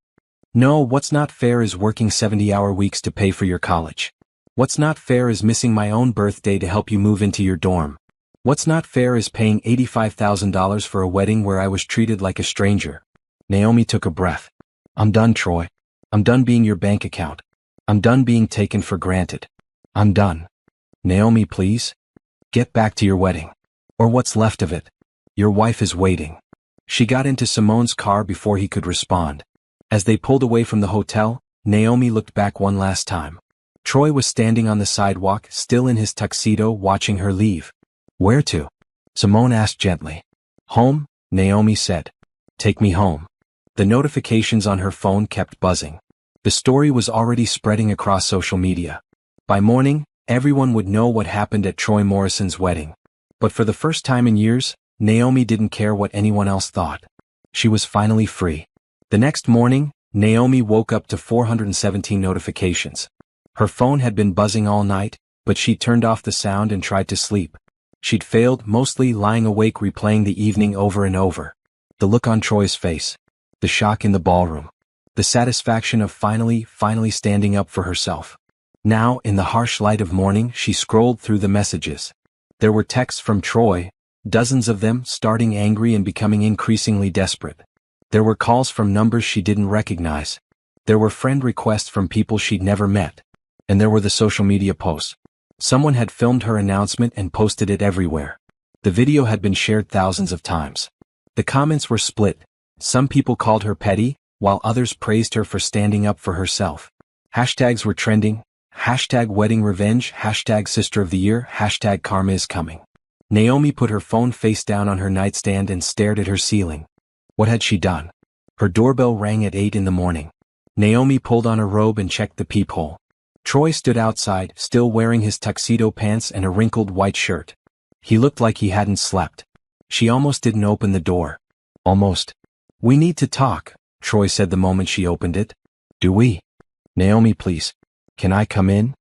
No, what's not fair is working 70-hour weeks to pay for your college. What's not fair is missing my own birthday to help you move into your dorm. What's not fair is paying $85,000 for a wedding where I was treated like a stranger. Naomi took a breath. I'm done, Troy. I'm done being your bank account. I'm done being taken for granted. I'm done. Naomi, please. Get back to your wedding. Or what's left of it. Your wife is waiting. She got into Simone's car before he could respond. As they pulled away from the hotel, Naomi looked back one last time. Troy was standing on the sidewalk, still in his tuxedo, watching her leave. Where to? Simone asked gently. Home, Naomi said. Take me home. The notifications on her phone kept buzzing. The story was already spreading across social media. By morning, everyone would know what happened at Troy Morrison's wedding. But for the first time in years, Naomi didn't care what anyone else thought. She was finally free. The next morning, Naomi woke up to 417 notifications. Her phone had been buzzing all night, but she turned off the sound and tried to sleep. She'd failed, mostly lying awake replaying the evening over and over. The look on Troy's face. The shock in the ballroom. The satisfaction of finally standing up for herself. Now, in the harsh light of morning, she scrolled through the messages. There were texts from Troy, dozens of them, starting angry and becoming increasingly desperate. There were calls from numbers she didn't recognize. There were friend requests from people she'd never met. And there were the social media posts. Someone had filmed her announcement and posted it everywhere. The video had been shared thousands of times. The comments were split. Some people called her petty, while others praised her for standing up for herself. Hashtags were trending. Hashtag wedding revenge, hashtag sister of the year, hashtag karma is coming. Naomi put her phone face down on her nightstand and stared at her ceiling. What had she done? Her doorbell rang at 8 in the morning. Naomi pulled on her robe and checked the peephole. Troy stood outside, still wearing his tuxedo pants and a wrinkled white shirt. He looked like he hadn't slept. She almost didn't open the door. Almost. We need to talk, Troy said the moment she opened it. Do we? Naomi, please. Can I come in?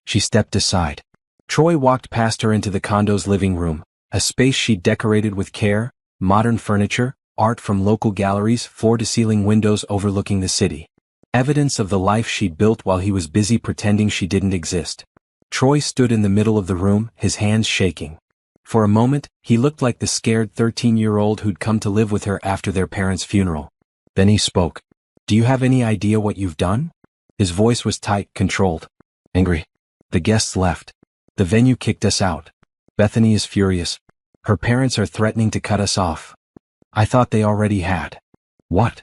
She stepped aside. Troy walked past her into the condo's living room, a space she'd decorated with care, modern furniture, art from local galleries, floor-to-ceiling windows overlooking the city. Evidence of the life she'd built while he was busy pretending she didn't exist. Troy stood in the middle of the room, his hands shaking. For a moment, he looked like the scared 13-year-old who'd come to live with her after their parents' funeral. Then he spoke. Do you have any idea what you've done? His voice was tight, controlled. Angry. The guests left. The venue kicked us out. Bethany is furious. Her parents are threatening to cut us off. I thought they already had. What?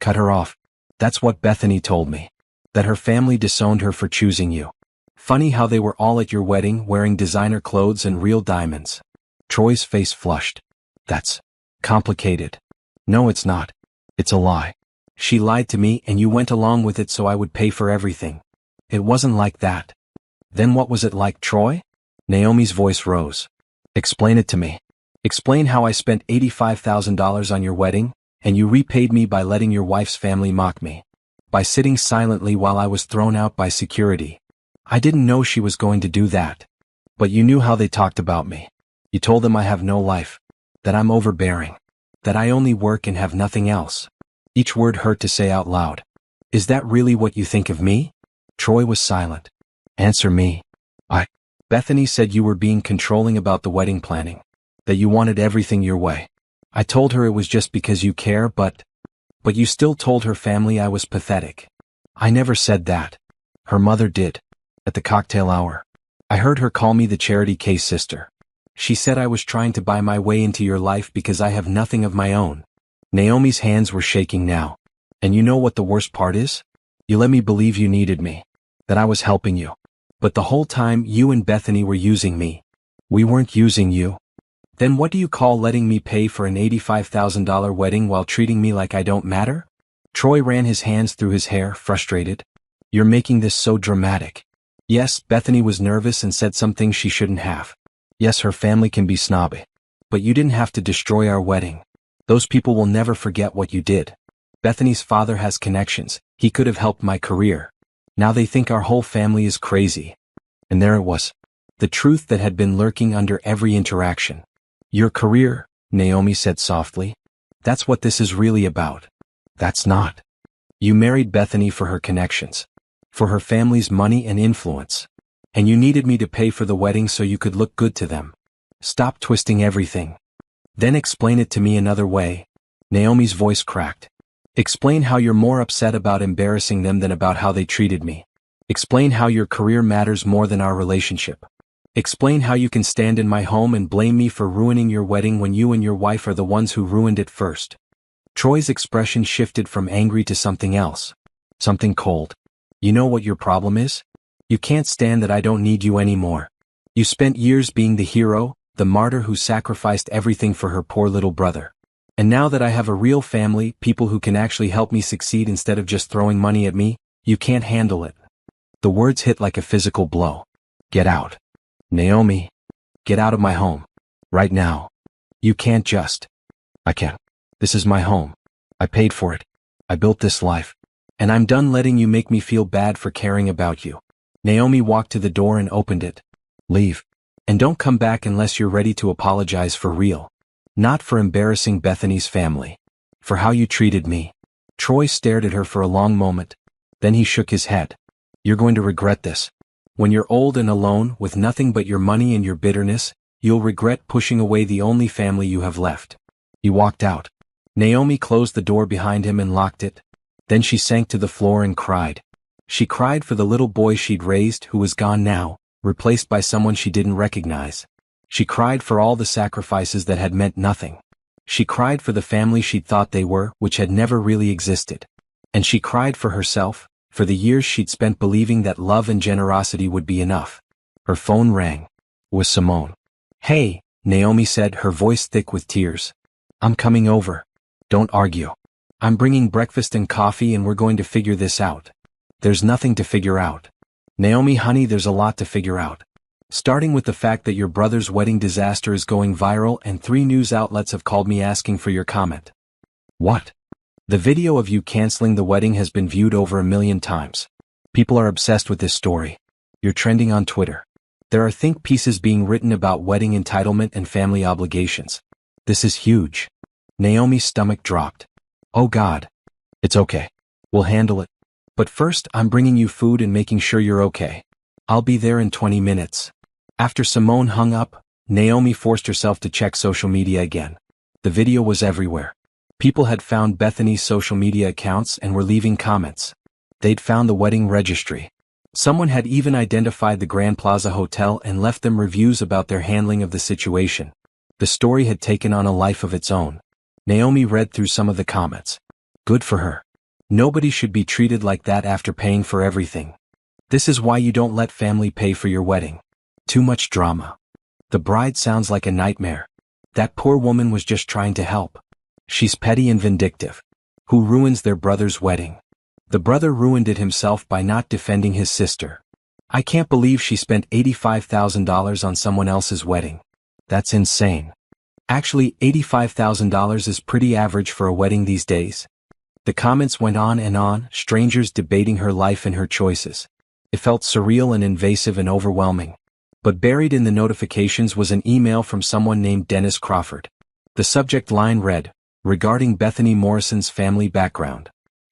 Cut her off. That's what Bethany told me. That her family disowned her for choosing you. Funny how they were all at your wedding wearing designer clothes and real diamonds. Troy's face flushed. That's complicated. No, it's not. It's a lie. She lied to me and you went along with it so I would pay for everything. It wasn't like that. Then what was it like, Troy? Naomi's voice rose. Explain it to me. Explain how I spent $85,000 on your wedding, and you repaid me by letting your wife's family mock me. By sitting silently while I was thrown out by security. I didn't know she was going to do that. But you knew how they talked about me. You told them I have no life. That I'm overbearing. That I only work and have nothing else. Each word hurt to say out loud. Is that really what you think of me? Troy was silent. Answer me. Bethany said you were being controlling about the wedding planning. That you wanted everything your way. I told her it was just because you care, but you still told her family I was pathetic. I never said that. Her mother did. At the cocktail hour. I heard her call me the charity case sister. She said I was trying to buy my way into your life because I have nothing of my own. Naomi's hands were shaking now. And you know what the worst part is? You let me believe you needed me. That I was helping you. But the whole time you and Bethany were using me. We weren't using you. Then what do you call letting me pay for an $85,000 wedding while treating me like I don't matter? Troy ran his hands through his hair, frustrated. You're making this so dramatic. Yes, Bethany was nervous and said some things she shouldn't have. Yes, her family can be snobby. But you didn't have to destroy our wedding. Those people will never forget what you did. Bethany's father has connections. He could have helped my career. Now they think our whole family is crazy. And there it was. The truth that had been lurking under every interaction. Your career, Naomi said softly. That's what this is really about. That's not. You married Bethany for her connections. For her family's money and influence. And you needed me to pay for the wedding so you could look good to them. Stop twisting everything. Then explain it to me another way. Naomi's voice cracked. Explain how you're more upset about embarrassing them than about how they treated me. Explain how your career matters more than our relationship. Explain how you can stand in my home and blame me for ruining your wedding when you and your wife are the ones who ruined it first. Troy's expression shifted from angry to something else. Something cold. You know what your problem is? You can't stand that I don't need you anymore. You spent years being the hero, the martyr who sacrificed everything for her poor little brother. And now that I have a real family, people who can actually help me succeed instead of just throwing money at me, you can't handle it. The words hit like a physical blow. Get out. Naomi. Get out of my home. Right now. You can't just. I can. This is my home. I paid for it. I built this life. And I'm done letting you make me feel bad for caring about you. Naomi walked to the door and opened it. Leave. And don't come back unless you're ready to apologize for real. Not for embarrassing Bethany's family. For how you treated me. Troy stared at her for a long moment. Then he shook his head. You're going to regret this. When you're old and alone, with nothing but your money and your bitterness, you'll regret pushing away the only family you have left. He walked out. Naomi closed the door behind him and locked it. Then she sank to the floor and cried. She cried for the little boy she'd raised who was gone now, replaced by someone she didn't recognize. She cried for all the sacrifices that had meant nothing. She cried for the family she'd thought they were, which had never really existed. And she cried for herself, for the years she'd spent believing that love and generosity would be enough. Her phone rang. It was Simone. Hey, Naomi said, her voice thick with tears. I'm coming over. Don't argue. I'm bringing breakfast and coffee and we're going to figure this out. There's nothing to figure out. Naomi, honey, there's a lot to figure out. Starting with the fact that your brother's wedding disaster is going viral and 3 news outlets have called me asking for your comment. What? The video of you canceling the wedding has been viewed over 1 million times. People are obsessed with this story. You're trending on Twitter. There are think pieces being written about wedding entitlement and family obligations. This is huge. Naomi's stomach dropped. Oh God. It's okay. We'll handle it. But first, I'm bringing you food and making sure you're okay. I'll be there in 20 minutes. After Simone hung up, Naomi forced herself to check social media again. The video was everywhere. People had found Bethany's social media accounts and were leaving comments. They'd found the wedding registry. Someone had even identified the Grand Plaza Hotel and left them reviews about their handling of the situation. The story had taken on a life of its own. Naomi read through some of the comments. Good for her. Nobody should be treated like that after paying for everything. This is why you don't let family pay for your wedding. Too much drama. The bride sounds like a nightmare. That poor woman was just trying to help. She's petty and vindictive. Who ruins their brother's wedding? The brother ruined it himself by not defending his sister. I can't believe she spent $85,000 on someone else's wedding. That's insane. Actually, $85,000 is pretty average for a wedding these days. The comments went on and on, strangers debating her life and her choices. It felt surreal and invasive and overwhelming. But buried in the notifications was an email from someone named Dennis Crawford. The subject line read, regarding Bethany Morrison's family background.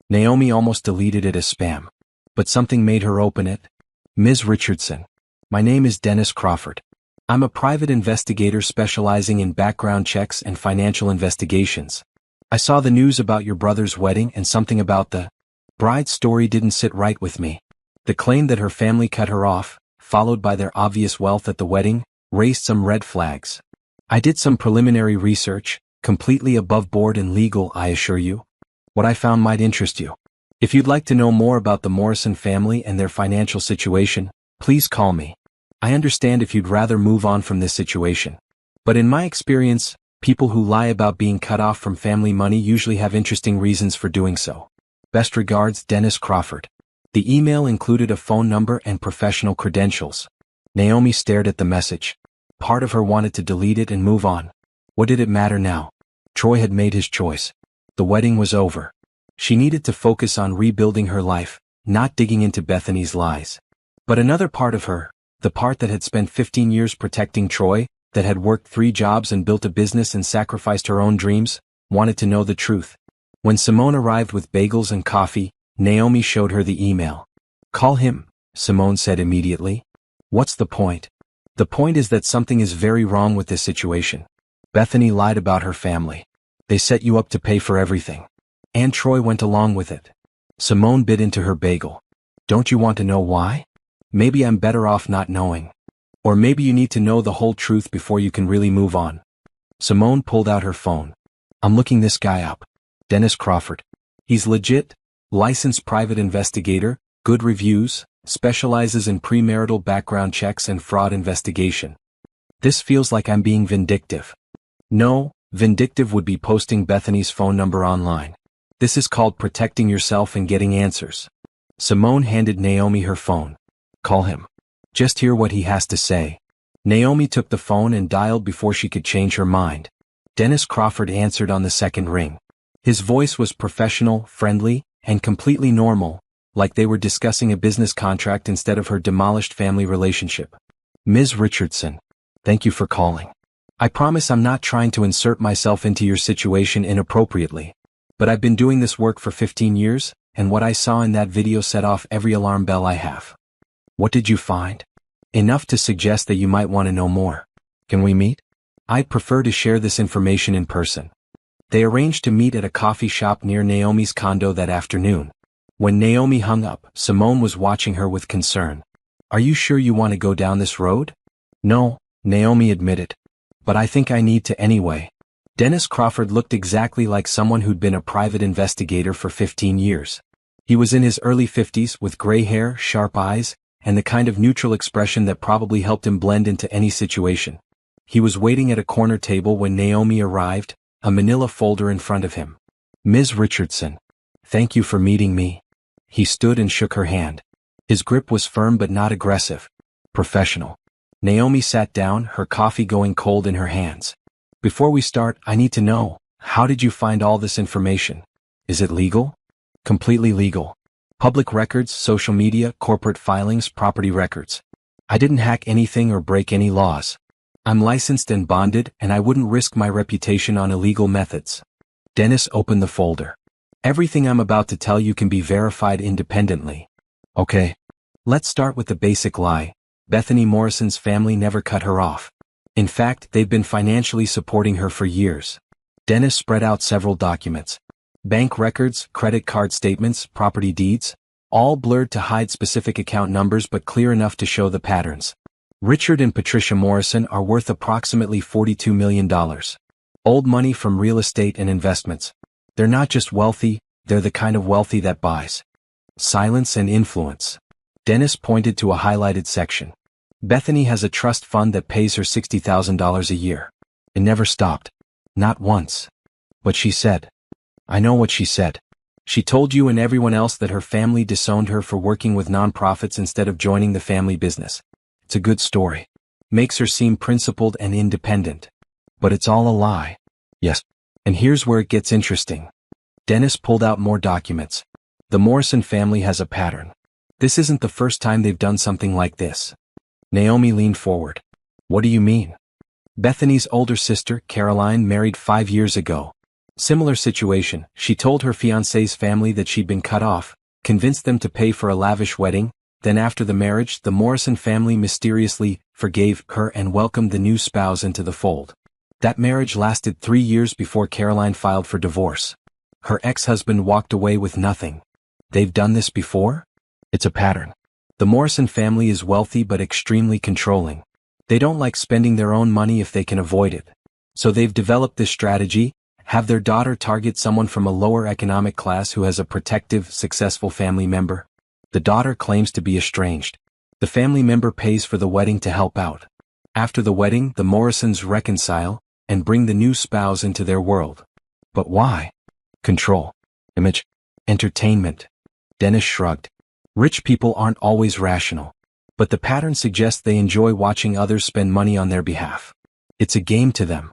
Naomi almost deleted it as spam. But something made her open it. Ms. Richardson. My name is Dennis Crawford. I'm a private investigator specializing in background checks and financial investigations. I saw the news about your brother's wedding and something about the bride's story didn't sit right with me. The claim that her family cut her off, followed by their obvious wealth at the wedding, raised some red flags. I did some preliminary research, completely above board and legal, I assure you. What I found might interest you. If you'd like to know more about the Morrison family and their financial situation, please call me. I understand if you'd rather move on from this situation. But in my experience, people who lie about being cut off from family money usually have interesting reasons for doing so. Best regards, Dennis Crawford. The email included a phone number and professional credentials. Naomi stared at the message. Part of her wanted to delete it and move on. What did it matter now? Troy had made his choice. The wedding was over. She needed to focus on rebuilding her life, not digging into Bethany's lies. But another part of her, the part that had spent 15 years protecting Troy, that had worked 3 jobs and built a business and sacrificed her own dreams, wanted to know the truth. When Simone arrived with bagels and coffee, Naomi showed her the email. Call him, Simone said immediately. What's the point? The point is that something is very wrong with this situation. Bethany lied about her family. They set you up to pay for everything. And Troy went along with it. Simone bit into her bagel. Don't you want to know why? Maybe I'm better off not knowing. Or maybe you need to know the whole truth before you can really move on. Simone pulled out her phone. I'm looking this guy up. Dennis Crawford. He's legit, licensed private investigator, good reviews, specializes in premarital background checks and fraud investigation. This feels like I'm being vindictive. No, vindictive would be posting Bethany's phone number online. This is called protecting yourself and getting answers. Simone handed Naomi her phone. Call him. Just hear what he has to say. Naomi took the phone and dialed before she could change her mind. Dennis Crawford answered on the second ring. His voice was professional, friendly, and completely normal, like they were discussing a business contract instead of her demolished family relationship. Ms. Richardson. Thank you for calling. I promise I'm not trying to insert myself into your situation inappropriately. But I've been doing this work for 15 years, and what I saw in that video set off every alarm bell I have. What did you find? Enough to suggest that you might want to know more. Can we meet? I'd prefer to share this information in person. They arranged to meet at a coffee shop near Naomi's condo that afternoon. When Naomi hung up, Simone was watching her with concern. Are you sure you want to go down this road? No, Naomi admitted. But I think I need to anyway. Dennis Crawford looked exactly like someone who'd been a private investigator for 15 years. He was in his early 50s with gray hair, sharp eyes, and the kind of neutral expression that probably helped him blend into any situation. He was waiting at a corner table when Naomi arrived, a manila folder in front of him. Ms. Richardson. Thank you for meeting me. He stood and shook her hand. His grip was firm but not aggressive. Professional. Naomi sat down, her coffee going cold in her hands. Before we start, I need to know, how did you find all this information? Is it legal? Completely legal. Public records, social media, corporate filings, property records. I didn't hack anything or break any laws. I'm licensed and bonded, and I wouldn't risk my reputation on illegal methods. Dennis opened the folder. Everything I'm about to tell you can be verified independently. Okay. Let's start with the basic lie. Bethany Morrison's family never cut her off. In fact, they've been financially supporting her for years. Dennis spread out several documents. Bank records, credit card statements, property deeds, all blurred to hide specific account numbers but clear enough to show the patterns. Richard and Patricia Morrison are worth approximately $42 million. Old money from real estate and investments. They're not just wealthy, They're the kind of wealthy that buys silence and influence. Dennis pointed to a highlighted section. Bethany has a trust fund that pays her $60,000 a year. It never stopped. Not once. But she said. I know what she said. She told you and everyone else that her family disowned her for working with nonprofits instead of joining the family business. It's a good story. Makes her seem principled and independent. But it's all a lie. Yes. And here's where it gets interesting. Dennis pulled out more documents. The Morrison family has a pattern. This isn't the first time they've done something like this. Naomi leaned forward. What do you mean? Bethany's older sister, Caroline, married 5 years ago. Similar situation, she told her fiancé's family that she'd been cut off, convinced them to pay for a lavish wedding, then after the marriage, the Morrison family mysteriously forgave her and welcomed the new spouse into the fold. That marriage lasted 3 years before Caroline filed for divorce. Her ex-husband walked away with nothing. They've done this before? It's a pattern. The Morrison family is wealthy but extremely controlling. They don't like spending their own money if they can avoid it. So they've developed this strategy: have their daughter target someone from a lower economic class who has a protective, successful family member. The daughter claims to be estranged. The family member pays for the wedding to help out. After the wedding, the Morrisons reconcile and bring the new spouse into their world. But why? Control. Image. Entertainment. Dennis shrugged. Rich people aren't always rational. But the pattern suggests they enjoy watching others spend money on their behalf. It's a game to them.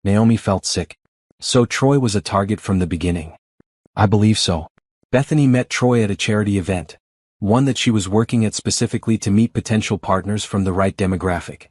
Naomi felt sick. So Troy was a target from the beginning. I believe so. Bethany met Troy at a charity event. One that she was working at specifically to meet potential partners from the right demographic.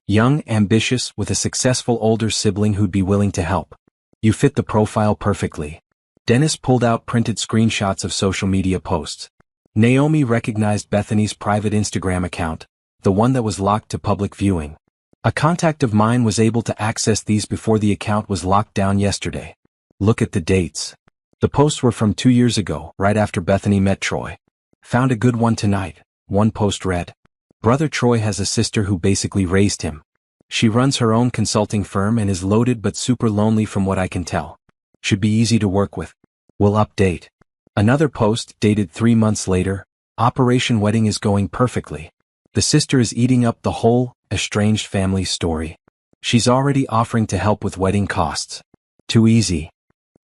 Young, ambitious, with a successful older sibling who'd be willing to help. You fit the profile perfectly. Dennis pulled out printed screenshots of social media posts. Naomi recognized Bethany's private Instagram account, the one that was locked to public viewing. A contact of mine was able to access these before the account was locked down yesterday. Look at the dates. The posts were from 2 years ago, right after Bethany met Troy. Found a good one tonight. One post read, Brother Troy has a sister who basically raised him. She runs her own consulting firm and is loaded but super lonely from what I can tell. Should be easy to work with. Will update. Another post, dated 3 months later, Operation Wedding is going perfectly. The sister is eating up the whole estranged family story. She's already offering to help with wedding costs. Too easy.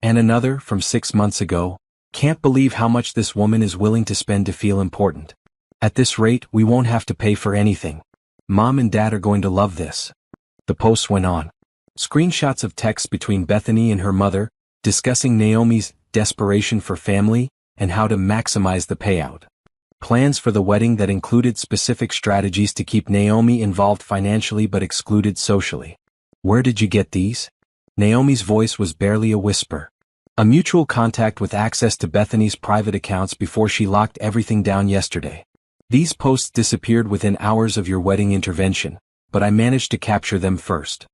And another, from 6 months ago, can't believe how much this woman is willing to spend to feel important. At this rate, we won't have to pay for anything. Mom and Dad are going to love this. The post went on. Screenshots of texts between Bethany and her mother, discussing Naomi's desperation for family and how to maximize the payout. Plans for the wedding that included specific strategies to keep Naomi involved financially but excluded socially. Where did you get these? Naomi's voice was barely a whisper. A mutual contact with access to Bethany's private accounts before she locked everything down yesterday. These posts disappeared within hours of your wedding intervention, but I managed to capture them first.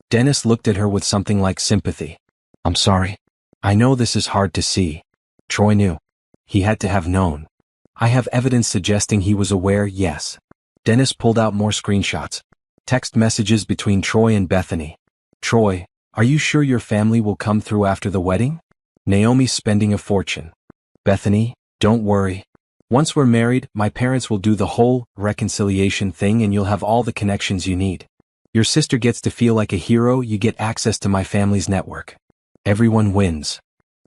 Dennis looked at her with something like sympathy. I'm sorry. I know this is hard to see. Troy knew. He had to have known. I have evidence suggesting he was aware, yes. Dennis pulled out more screenshots. Text messages between Troy and Bethany. Troy, are you sure your family will come through after the wedding? Naomi's spending a fortune. Bethany, don't worry. Once we're married, my parents will do the whole reconciliation thing and you'll have all the connections you need. Your sister gets to feel like a hero, you get access to my family's network. Everyone wins.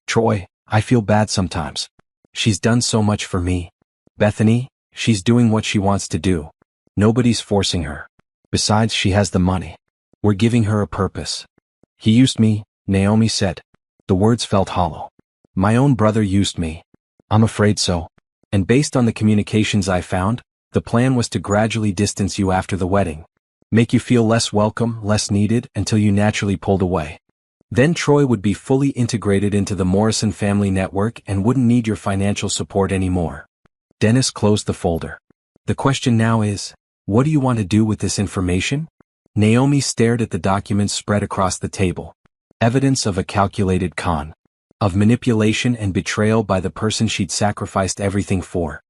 Troy, I feel bad sometimes. She's done so much for me. Bethany, she's doing what she wants to do. Nobody's forcing her. Besides, she has the money. We're giving her a purpose. He used me, Naomi said. The words felt hollow. My own brother used me. I'm afraid so. And based on the communications I found, the plan was to gradually distance you after the wedding. Make you feel less welcome, less needed, until you naturally pulled away. Then Troy would be fully integrated into the Morrison family network and wouldn't need your financial support anymore. Dennis closed the folder. The question now is, what do you want to do with this information? Naomi stared at the documents spread across the table. Evidence of a calculated con. Of manipulation and betrayal by the person she'd sacrificed everything for.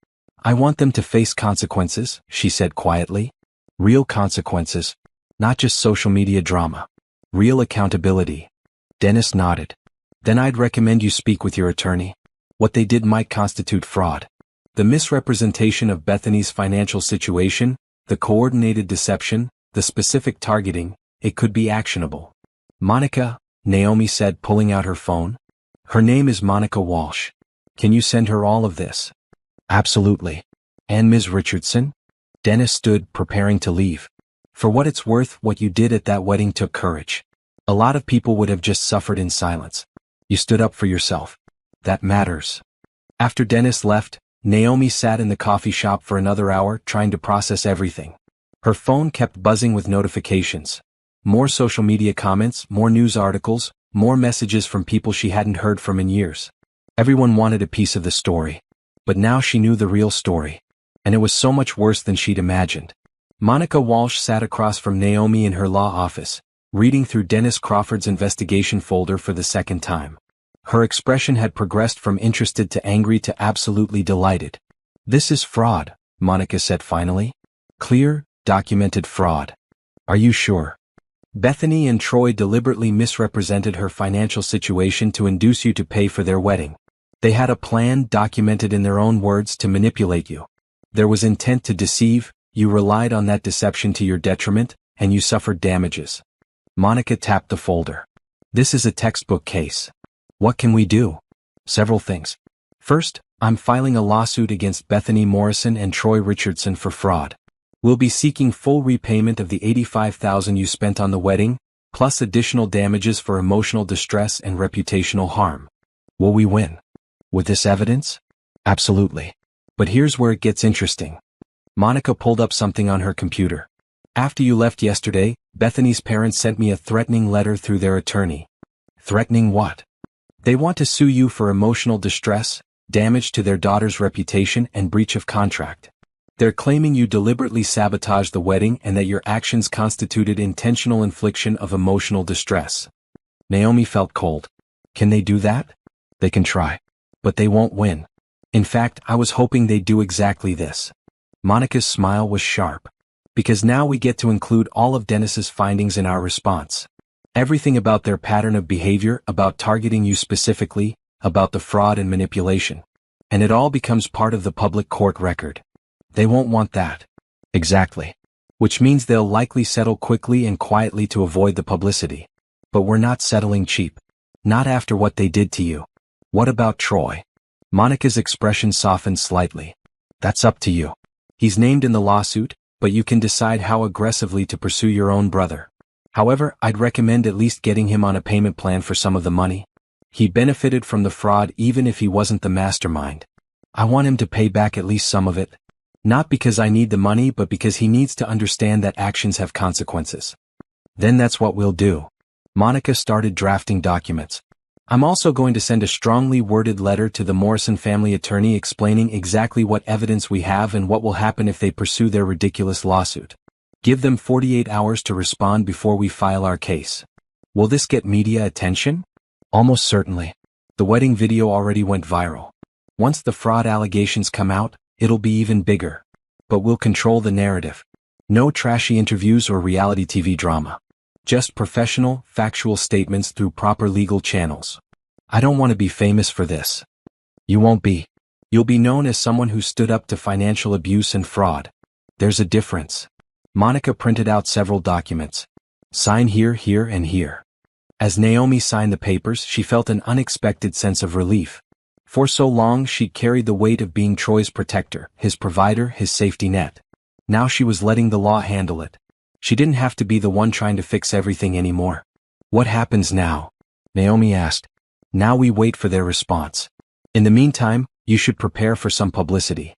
I want them to face consequences, she said quietly. Real consequences. Not just social media drama. Real accountability. Dennis nodded. Then I'd recommend you speak with your attorney. What they did might constitute fraud. The misrepresentation of Bethany's financial situation, the coordinated deception, the specific targeting, it could be actionable. Monica, Naomi said, pulling out her phone. Her name is Monica Walsh. Can you send her all of this? Absolutely. And Ms. Richardson? Dennis stood, preparing to leave. For what it's worth, what you did at that wedding took courage. A lot of people would have just suffered in silence. You stood up for yourself. That matters. After Dennis left, Naomi sat in the coffee shop for another hour trying to process everything. Her phone kept buzzing with notifications. More social media comments, more news articles, more messages from people she hadn't heard from in years. Everyone wanted a piece of the story. But now she knew the real story. And it was so much worse than she'd imagined. Monica Walsh sat across from Naomi in her law office, reading through Dennis Crawford's investigation folder for the second time. Her expression had progressed from interested to angry to absolutely delighted. This is fraud, Monica said finally. Clear, documented fraud. Are you sure? Bethany and Troy deliberately misrepresented her financial situation to induce you to pay for their wedding. They had a plan documented in their own words to manipulate you. There was intent to deceive, you relied on that deception to your detriment, and you suffered damages. Monica tapped the folder. This is a textbook case. What can we do? Several things. First, I'm filing a lawsuit against Bethany Morrison and Troy Richardson for fraud. We'll be seeking full repayment of the $85,000 you spent on the wedding, plus additional damages for emotional distress and reputational harm. Will we win? With this evidence? Absolutely. But here's where it gets interesting. Monica pulled up something on her computer. After you left yesterday, Bethany's parents sent me a threatening letter through their attorney. Threatening what? They want to sue you for emotional distress, damage to their daughter's reputation, and breach of contract. They're claiming you deliberately sabotaged the wedding and that your actions constituted intentional infliction of emotional distress. Naomi felt cold. Can they do that? They can try. But they won't win. In fact, I was hoping they'd do exactly this. Monica's smile was sharp. Because now we get to include all of Dennis's findings in our response. Everything about their pattern of behavior, about targeting you specifically, about the fraud and manipulation. And it all becomes part of the public court record. They won't want that. Exactly. Which means they'll likely settle quickly and quietly to avoid the publicity. But we're not settling cheap. Not after what they did to you. What about Troy? Monica's expression softened slightly. That's up to you. He's named in the lawsuit, but you can decide how aggressively to pursue your own brother. However, I'd recommend at least getting him on a payment plan for some of the money. He benefited from the fraud even if he wasn't the mastermind. I want him to pay back at least some of it. Not because I need the money, but because he needs to understand that actions have consequences. Then that's what we'll do. Monica started drafting documents. I'm also going to send a strongly worded letter to the Morrison family attorney explaining exactly what evidence we have and what will happen if they pursue their ridiculous lawsuit. Give them 48 hours to respond before we file our case. Will this get media attention? Almost certainly. The wedding video already went viral. Once the fraud allegations come out, it'll be even bigger. But we'll control the narrative. No trashy interviews or reality TV drama. Just professional, factual statements through proper legal channels. I don't want to be famous for this. You won't be. You'll be known as someone who stood up to financial abuse and fraud. There's a difference. Monica printed out several documents. Sign here, here, and here. As Naomi signed the papers, she felt an unexpected sense of relief. For so long she'd carried the weight of being Troy's protector, his provider, his safety net. Now she was letting the law handle it. She didn't have to be the one trying to fix everything anymore. What happens now? Naomi asked. Now we wait for their response. In the meantime, you should prepare for some publicity.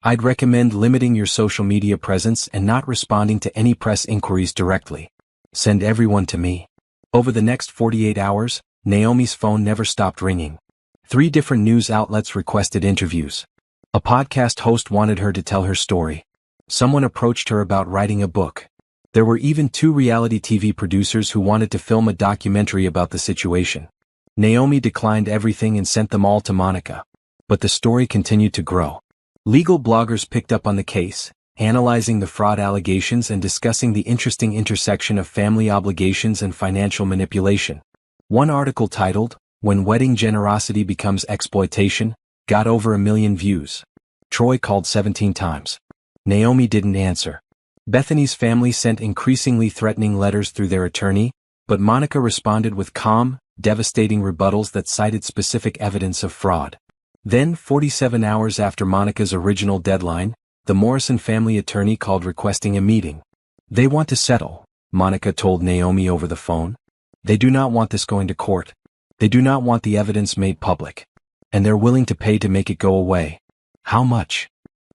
I'd recommend limiting your social media presence and not responding to any press inquiries directly. Send everyone to me. Over the next 48 hours, Naomi's phone never stopped ringing. 3 different news outlets requested interviews. A podcast host wanted her to tell her story. Someone approached her about writing a book. There were even 2 reality TV producers who wanted to film a documentary about the situation. Naomi declined everything and sent them all to Monica. But the story continued to grow. Legal bloggers picked up on the case, analyzing the fraud allegations and discussing the interesting intersection of family obligations and financial manipulation. One article titled, "When Wedding Generosity Becomes Exploitation," Got over 1 million views. Troy called 17 times. Naomi didn't answer. Bethany's family sent increasingly threatening letters through their attorney, but Monica responded with calm, devastating rebuttals that cited specific evidence of fraud. Then, 47 hours after Monica's original deadline, the Morrison family attorney called requesting a meeting. They want to settle, Monica told Naomi over the phone. They do not want this going to court. They do not want the evidence made public. And they're willing to pay to make it go away. How much?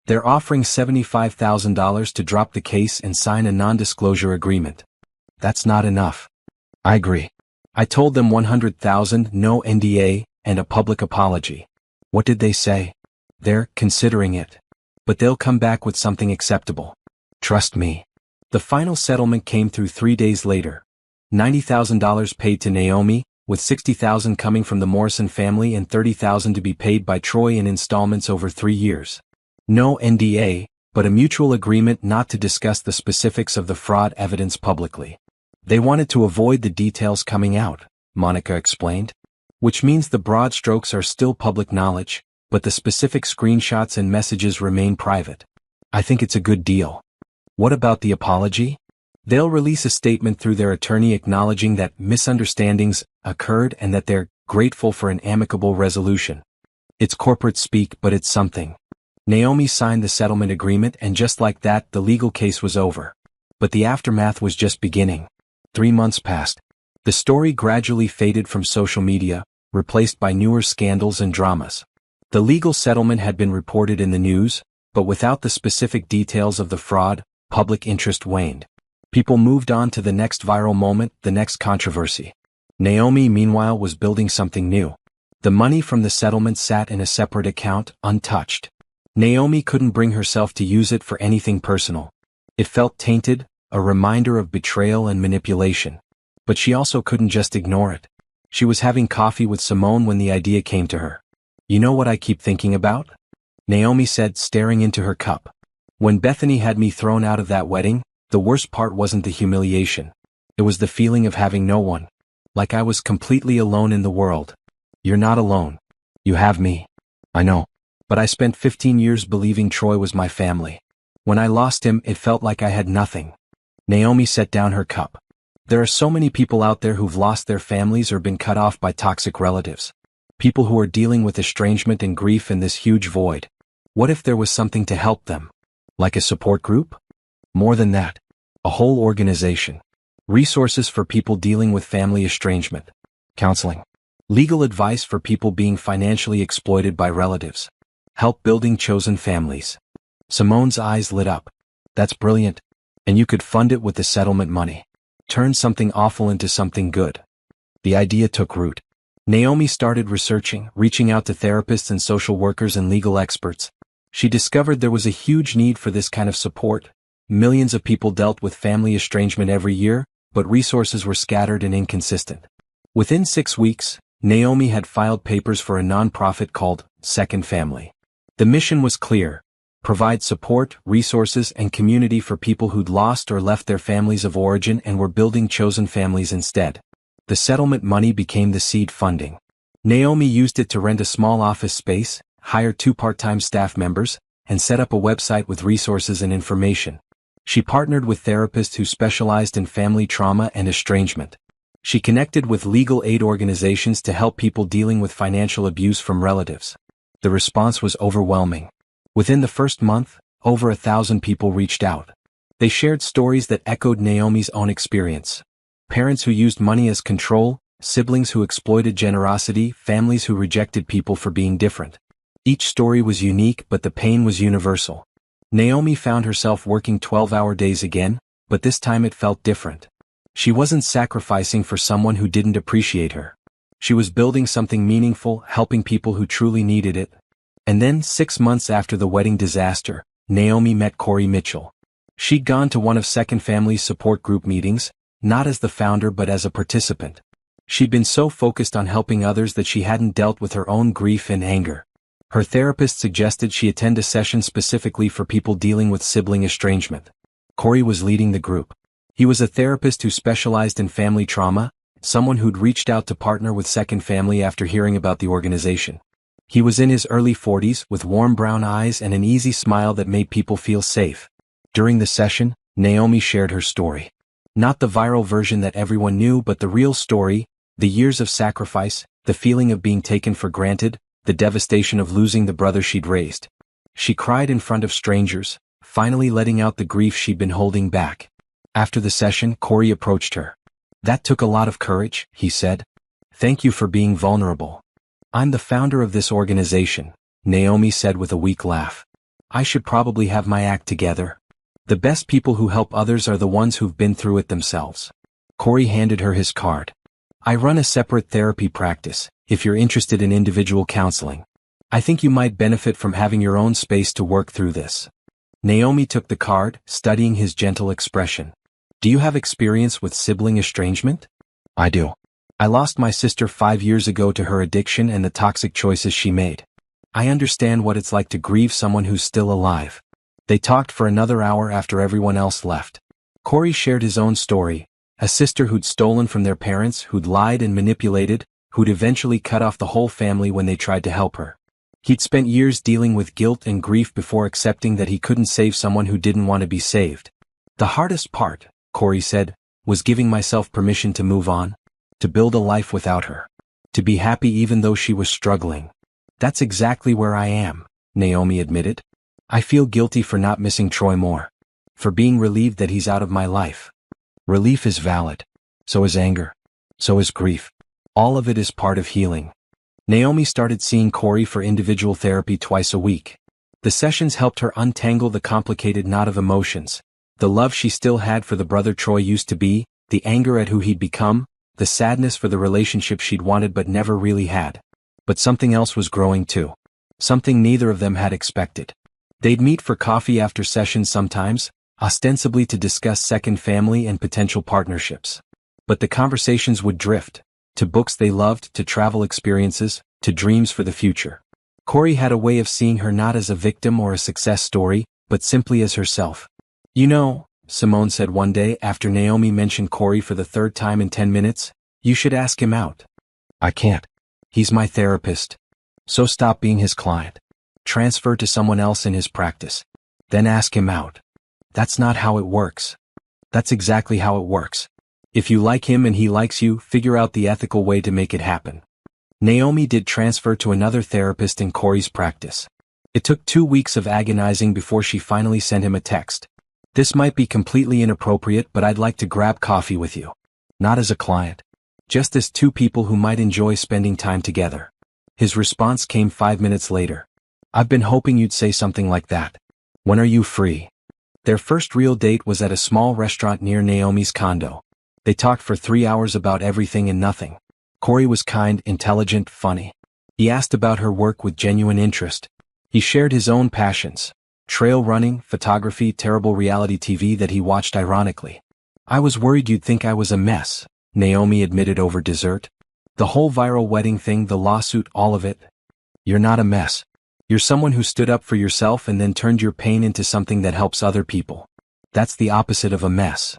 They're offering $75,000 to drop the case and sign a non-disclosure agreement. That's not enough. I agree. I told them $100,000, no NDA, and a public apology. What did they say? They're considering it. But they'll come back with something acceptable. Trust me. The final settlement came through 3 days later. $90,000 paid to Naomi, with $60,000 coming from the Morrison family and $30,000 to be paid by Troy in installments over 3 years. No NDA, but a mutual agreement not to discuss the specifics of the fraud evidence publicly. They wanted to avoid the details coming out, Monica explained. Which means the broad strokes are still public knowledge, but the specific screenshots and messages remain private. I think it's a good deal. What about the apology? They'll release a statement through their attorney acknowledging that misunderstandings occurred and that they're grateful for an amicable resolution. It's corporate speak, but it's something. Naomi signed the settlement agreement, and just like that, the legal case was over. But the aftermath was just beginning. 3 months passed. The story gradually faded from social media, replaced by newer scandals and dramas. The legal settlement had been reported in the news, but without the specific details of the fraud, public interest waned. People moved on to the next viral moment, the next controversy. Naomi, meanwhile, was building something new. The money from the settlement sat in a separate account, untouched. Naomi couldn't bring herself to use it for anything personal. It felt tainted, a reminder of betrayal and manipulation. But she also couldn't just ignore it. She was having coffee with Simone when the idea came to her. You know what I keep thinking about? Naomi said, staring into her cup. When Bethany had me thrown out of that wedding, the worst part wasn't the humiliation. It was the feeling of having no one. Like I was completely alone in the world. You're not alone. You have me. I know. But I spent 15 years believing Troy was my family. When I lost him, it felt like I had nothing. Naomi set down her cup. There are so many people out there who've lost their families or been cut off by toxic relatives. People who are dealing with estrangement and grief in this huge void. What if there was something to help them? Like a support group? More than that. A whole organization. Resources for people dealing with family estrangement. Counseling. Legal advice for people being financially exploited by relatives. Help building chosen families. Simone's eyes lit up. That's brilliant. And you could fund it with the settlement money. Turn something awful into something good. The idea took root. Naomi started researching, reaching out to therapists and social workers and legal experts. She discovered there was a huge need for this kind of support. Millions of people dealt with family estrangement every year, but resources were scattered and inconsistent. Within 6 weeks, Naomi had filed papers for a nonprofit called Second Family. The mission was clear: provide support, resources, and community for people who'd lost or left their families of origin and were building chosen families instead. The settlement money became the seed funding. Naomi used it to rent a small office space, hire 2 part-time staff members, and set up a website with resources and information. She partnered with therapists who specialized in family trauma and estrangement. She connected with legal aid organizations to help people dealing with financial abuse from relatives. The response was overwhelming. Within the first month, over 1,000 people reached out. They shared stories that echoed Naomi's own experience. Parents who used money as control, siblings who exploited generosity, families who rejected people for being different. Each story was unique, but the pain was universal. Naomi found herself working 12-hour days again, but this time it felt different. She wasn't sacrificing for someone who didn't appreciate her. She was building something meaningful, helping people who truly needed it. And then, 6 months after the wedding disaster, Naomi met Corey Mitchell. She'd gone to one of Second Family's support group meetings, not as the founder but as a participant. She'd been so focused on helping others that she hadn't dealt with her own grief and anger. Her therapist suggested she attend a session specifically for people dealing with sibling estrangement. Corey was leading the group. He was a therapist who specialized in family trauma, someone who'd reached out to partner with Second Family after hearing about the organization. He was in his early 40s with warm brown eyes and an easy smile that made people feel safe. During the session, Naomi shared her story. Not the viral version that everyone knew, but the real story, the years of sacrifice, the feeling of being taken for granted, the devastation of losing the brother she'd raised. She cried in front of strangers, finally letting out the grief she'd been holding back. After the session, Corey approached her. "That took a lot of courage," he said. "Thank you for being vulnerable." "I'm the founder of this organization," Naomi said with a weak laugh. "I should probably have my act together. The best people who help others are the ones who've been through it themselves." Corey handed her his card. "I run a separate therapy practice, if you're interested in individual counseling. I think you might benefit from having your own space to work through this." Naomi took the card, studying his gentle expression. "Do you have experience with sibling estrangement?" "I do. I lost my sister 5 years ago to her addiction and the toxic choices she made. I understand what it's like to grieve someone who's still alive." They talked for another hour after everyone else left. Corey shared his own story, a sister who'd stolen from their parents, who'd lied and manipulated, who'd eventually cut off the whole family when they tried to help her. He'd spent years dealing with guilt and grief before accepting that he couldn't save someone who didn't want to be saved. "The hardest part," Corey said, "was giving myself permission to move on, to build a life without her, to be happy even though she was struggling." "That's exactly where I am," Naomi admitted. "I feel guilty for not missing Troy more, for being relieved that he's out of my life." Relief is valid. So is anger. So is grief. All of it is part of healing. Naomi started seeing Corey for individual therapy twice a week. The sessions helped her untangle the complicated knot of emotions, the love she still had for the brother Troy used to be, the anger at who he'd become, the sadness for the relationship she'd wanted but never really had. But something else was growing too. Something neither of them had expected. They'd meet for coffee after sessions sometimes, ostensibly to discuss second family and potential partnerships. But the conversations would drift, to books they loved, to travel experiences, to dreams for the future. Corey had a way of seeing her not as a victim or a success story, but simply as herself. "You know," Simone said one day after Naomi mentioned Corey for the third time in 10 minutes, "you should ask him out." "I can't. He's my therapist." "So stop being his client. Transfer to someone else in his practice. Then ask him out." "That's not how it works." "That's exactly how it works. If you like him and he likes you, figure out the ethical way to make it happen." Naomi did transfer to another therapist in Corey's practice. It took 2 weeks of agonizing before she finally sent him a text. "This might be completely inappropriate, but I'd like to grab coffee with you. Not as a client. Just as two people who might enjoy spending time together." His response came 5 minutes later. "I've been hoping you'd say something like that. When are you free?" Their first real date was at a small restaurant near Naomi's condo. They talked for 3 hours about everything and nothing. Corey was kind, intelligent, funny. He asked about her work with genuine interest. He shared his own passions: trail running, photography, terrible reality TV that he watched ironically. "I was worried you'd think I was a mess," Naomi admitted over dessert. "The whole viral wedding thing, the lawsuit, all of it. You're not a mess. You're someone who stood up for yourself and then turned your pain into something that helps other people. That's the opposite of a mess."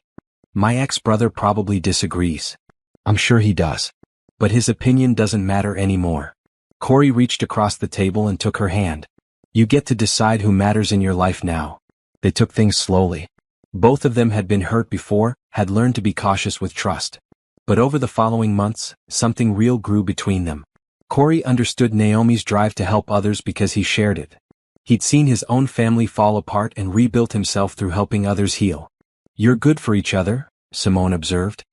"My ex-brother probably disagrees." "I'm sure he does. But his opinion doesn't matter anymore." Corey reached across the table and took her hand. "You get to decide who matters in your life now." They took things slowly. Both of them had been hurt before, had learned to be cautious with trust. But over the following months, something real grew between them. Corey understood Naomi's drive to help others because he shared it. He'd seen his own family fall apart and rebuilt himself through helping others heal. "You're good for each other," Simone observed.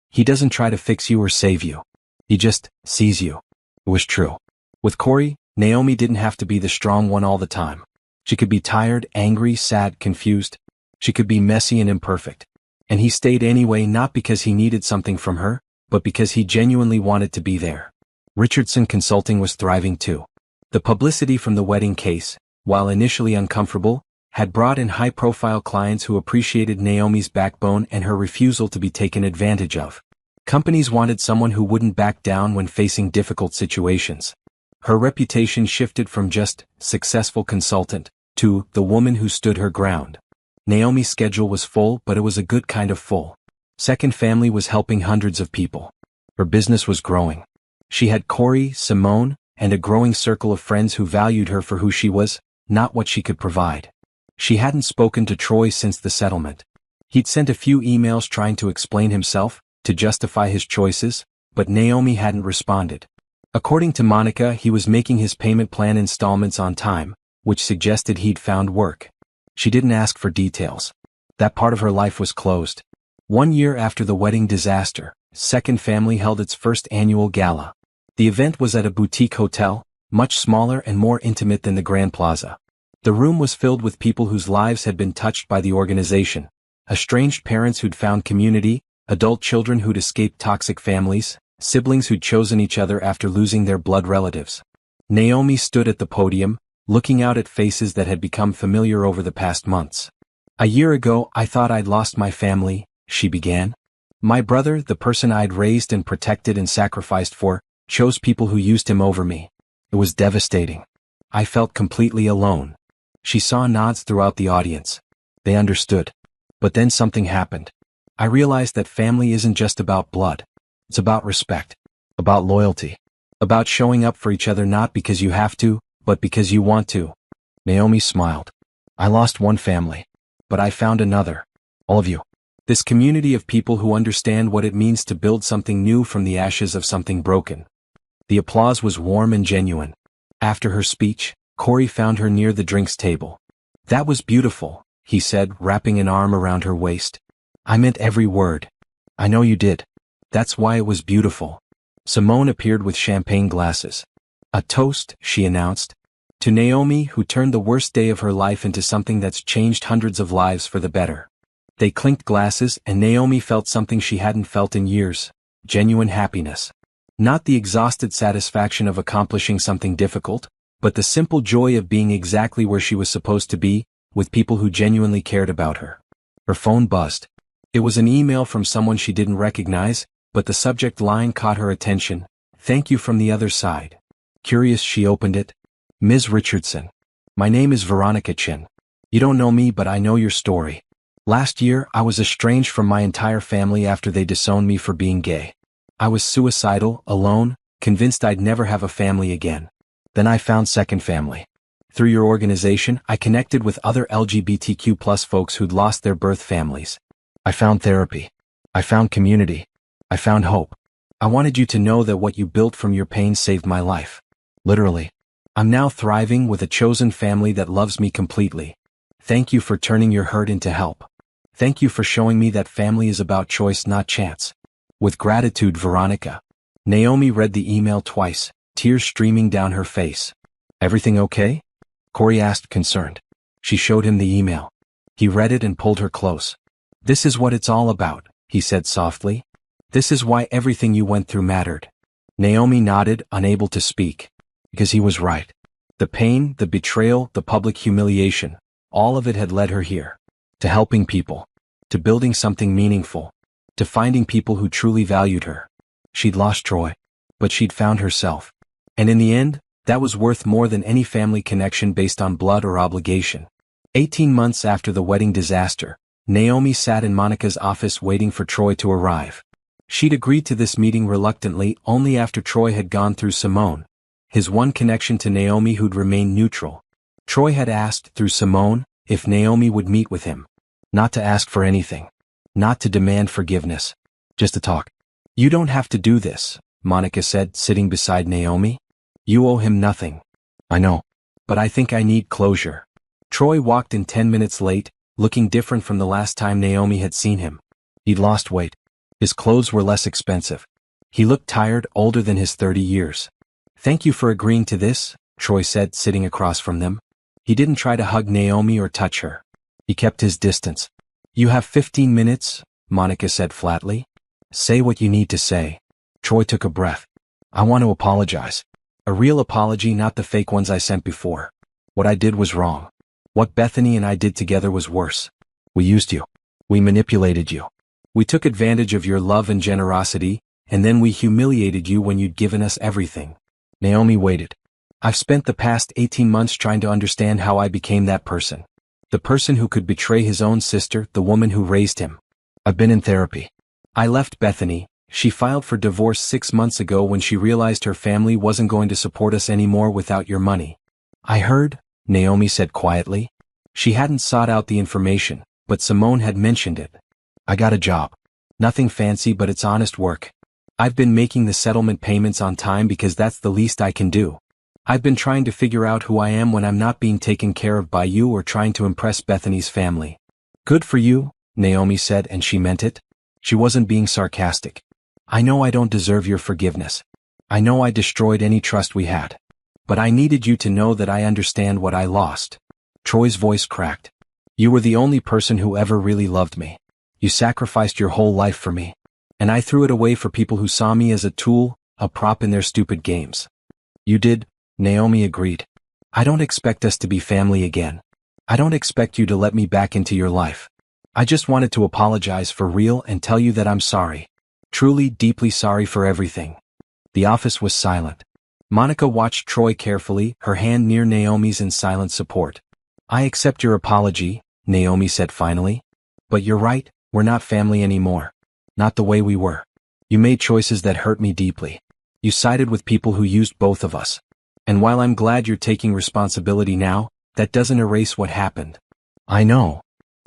"He doesn't try to fix you or save you. He just sees you." It was true. With Corey, Naomi didn't have to be the strong one all the time. She could be tired, angry, sad, confused. She could be messy and imperfect. And he stayed anyway, not because he needed something from her, but because he genuinely wanted to be there. Richardson Consulting was thriving too. The publicity from the wedding case, while initially uncomfortable, had brought in high-profile clients who appreciated Naomi's backbone and her refusal to be taken advantage of. Companies wanted someone who wouldn't back down when facing difficult situations. Her reputation shifted from just successful consultant to the woman who stood her ground. Naomi's schedule was full, but it was a good kind of full. Second Family was helping hundreds of people. Her business was growing. She had Corey, Simone, and a growing circle of friends who valued her for who she was, not what she could provide. She hadn't spoken to Troy since the settlement. He'd sent a few emails trying to explain himself, to justify his choices, but Naomi hadn't responded. According to Monica, he was making his payment plan installments on time, which suggested he'd found work. She didn't ask for details. That part of her life was closed. 1 year after the wedding disaster, Second Family held its first annual gala. The event was at a boutique hotel, much smaller and more intimate than the Grand Plaza. The room was filled with people whose lives had been touched by the organization. Estranged parents who'd found community, adult children who'd escaped toxic families, siblings who'd chosen each other after losing their blood relatives. Naomi stood at the podium, looking out at faces that had become familiar over the past months. "A year ago, I thought I'd lost my family," she began. "My brother, the person I'd raised and protected and sacrificed for, chose people who used him over me. It was devastating. I felt completely alone." She saw nods throughout the audience. They understood. But then something happened. "I realized that family isn't just about blood. It's about respect. About loyalty. About showing up for each other not because you have to, but because you want to." Naomi smiled. "I lost one family. But I found another. All of you. This community of people who understand what it means to build something new from the ashes of something broken." The applause was warm and genuine. After her speech, Corey found her near the drinks table. "That was beautiful," he said, wrapping an arm around her waist. "I meant every word." "I know you did. That's why it was beautiful." Simone appeared with champagne glasses. "A toast," she announced. "To Naomi, who turned the worst day of her life into something that's changed hundreds of lives for the better." They clinked glasses, and Naomi felt something she hadn't felt in years: genuine happiness. Not the exhausted satisfaction of accomplishing something difficult, but the simple joy of being exactly where she was supposed to be, with people who genuinely cared about her. Her phone buzzed. It was an email from someone she didn't recognize, but the subject line caught her attention: "Thank you from the other side." Curious, she opened it. "Ms. Richardson. My name is Veronica Chin. You don't know me, but I know your story. Last year, I was estranged from my entire family after they disowned me for being gay. I was suicidal, alone, convinced I'd never have a family again. Then I found Second Family. Through your organization, I connected with other LGBTQ+ folks who'd lost their birth families. I found therapy. I found community. I found hope. I wanted you to know that what you built from your pain saved my life. Literally. I'm now thriving with a chosen family that loves me completely. Thank you for turning your hurt into help. Thank you for showing me that family is about choice, not chance. With gratitude, Veronica." Naomi read the email twice, tears streaming down her face. "Everything okay?" Corey asked, concerned. She showed him the email. He read it and pulled her close. "This is what it's all about," he said softly. "This is why everything you went through mattered." Naomi nodded, unable to speak. Because he was right. The pain, the betrayal, the public humiliation, all of it had led her here. To helping people. To building something meaningful. To finding people who truly valued her. She'd lost Troy. But she'd found herself. And in the end, that was worth more than any family connection based on blood or obligation. 18 months after the wedding disaster, Naomi sat in Monica's office waiting for Troy to arrive. She'd agreed to this meeting reluctantly only after Troy had gone through Simone, his one connection to Naomi who'd remained neutral. Troy had asked, through Simone, if Naomi would meet with him. Not to ask for anything. Not to demand forgiveness. Just to talk. "You don't have to do this," Monica said, sitting beside Naomi. "You owe him nothing." "I know. But I think I need closure." Troy walked in 10 minutes late, looking different from the last time Naomi had seen him. He'd lost weight. His clothes were less expensive. He looked tired, older than his 30 years. "Thank you for agreeing to this," Troy said, sitting across from them. He didn't try to hug Naomi or touch her. He kept his distance. "You have 15 minutes, Monica said flatly. "Say what you need to say." Troy took a breath. "I want to apologize. A real apology, not the fake ones I sent before. What I did was wrong. What Bethany and I did together was worse. We used you. We manipulated you. We took advantage of your love and generosity, and then we humiliated you when you'd given us everything." Naomi waited. "I've spent the past 18 months trying to understand how I became that person. The person who could betray his own sister, the woman who raised him. I've been in therapy. I left Bethany, She filed for divorce 6 months ago when she realized her family wasn't going to support us anymore without your money. I heard, Naomi said quietly. She hadn't sought out the information, but Simone had mentioned it. I got a job. Nothing fancy, but it's honest work. I've been making the settlement payments on time because that's the least I can do. I've been trying to figure out who I am when I'm not being taken care of by you or trying to impress Bethany's family. Good for you, Naomi said, and she meant it. She wasn't being sarcastic. I know I don't deserve your forgiveness. I know I destroyed any trust we had. But I needed you to know that I understand what I lost. Troy's voice cracked. You were the only person who ever really loved me. You sacrificed your whole life for me. And I threw it away for people who saw me as a tool, a prop in their stupid games. You did, Naomi agreed. I don't expect us to be family again. I don't expect you to let me back into your life. I just wanted to apologize for real and tell you that I'm sorry. Truly, deeply sorry for everything. The office was silent. Monica watched Troy carefully, her hand near Naomi's in silent support. I accept your apology, Naomi said finally. But you're right, we're not family anymore. Not the way we were. You made choices that hurt me deeply. You sided with people who used both of us. And while I'm glad you're taking responsibility now, that doesn't erase what happened. I know.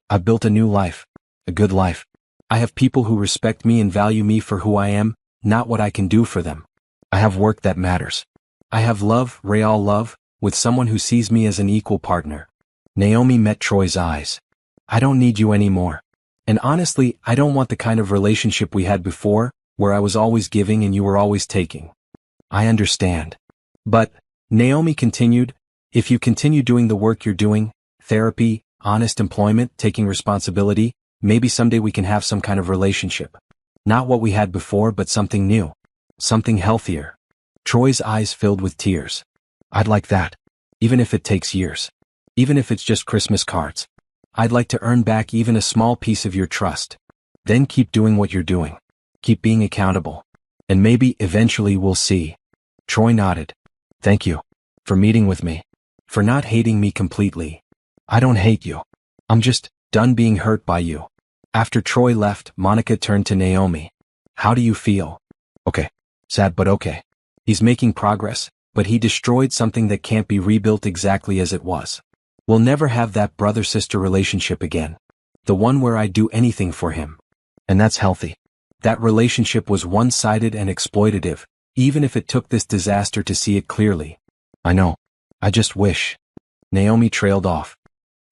I've built a new life. A good life. I have people who respect me and value me for who I am, not what I can do for them. I have work that matters. I have love, real love, with someone who sees me as an equal partner. Naomi met Troy's eyes. I don't need you anymore. And honestly, I don't want the kind of relationship we had before, where I was always giving and you were always taking. I understand. But, Naomi continued, if you continue doing the work you're doing, therapy, honest employment, taking responsibility, maybe someday we can have some kind of relationship. Not what we had before, but something new. Something healthier. Troy's eyes filled with tears. I'd like that. Even if it takes years. Even if it's just Christmas cards. I'd like to earn back even a small piece of your trust. Then keep doing what you're doing. Keep being accountable. And maybe eventually we'll see. Troy nodded. Thank you. For meeting with me. For not hating me completely. I don't hate you. I'm just done being hurt by you. After Troy left, Monica turned to Naomi. How do you feel? Okay. Sad but okay. He's making progress, but he destroyed something that can't be rebuilt exactly as it was. We'll never have that brother-sister relationship again. The one where I'd do anything for him. And that's healthy. That relationship was one-sided and exploitative, even if it took this disaster to see it clearly. I know. I just wish. Naomi trailed off.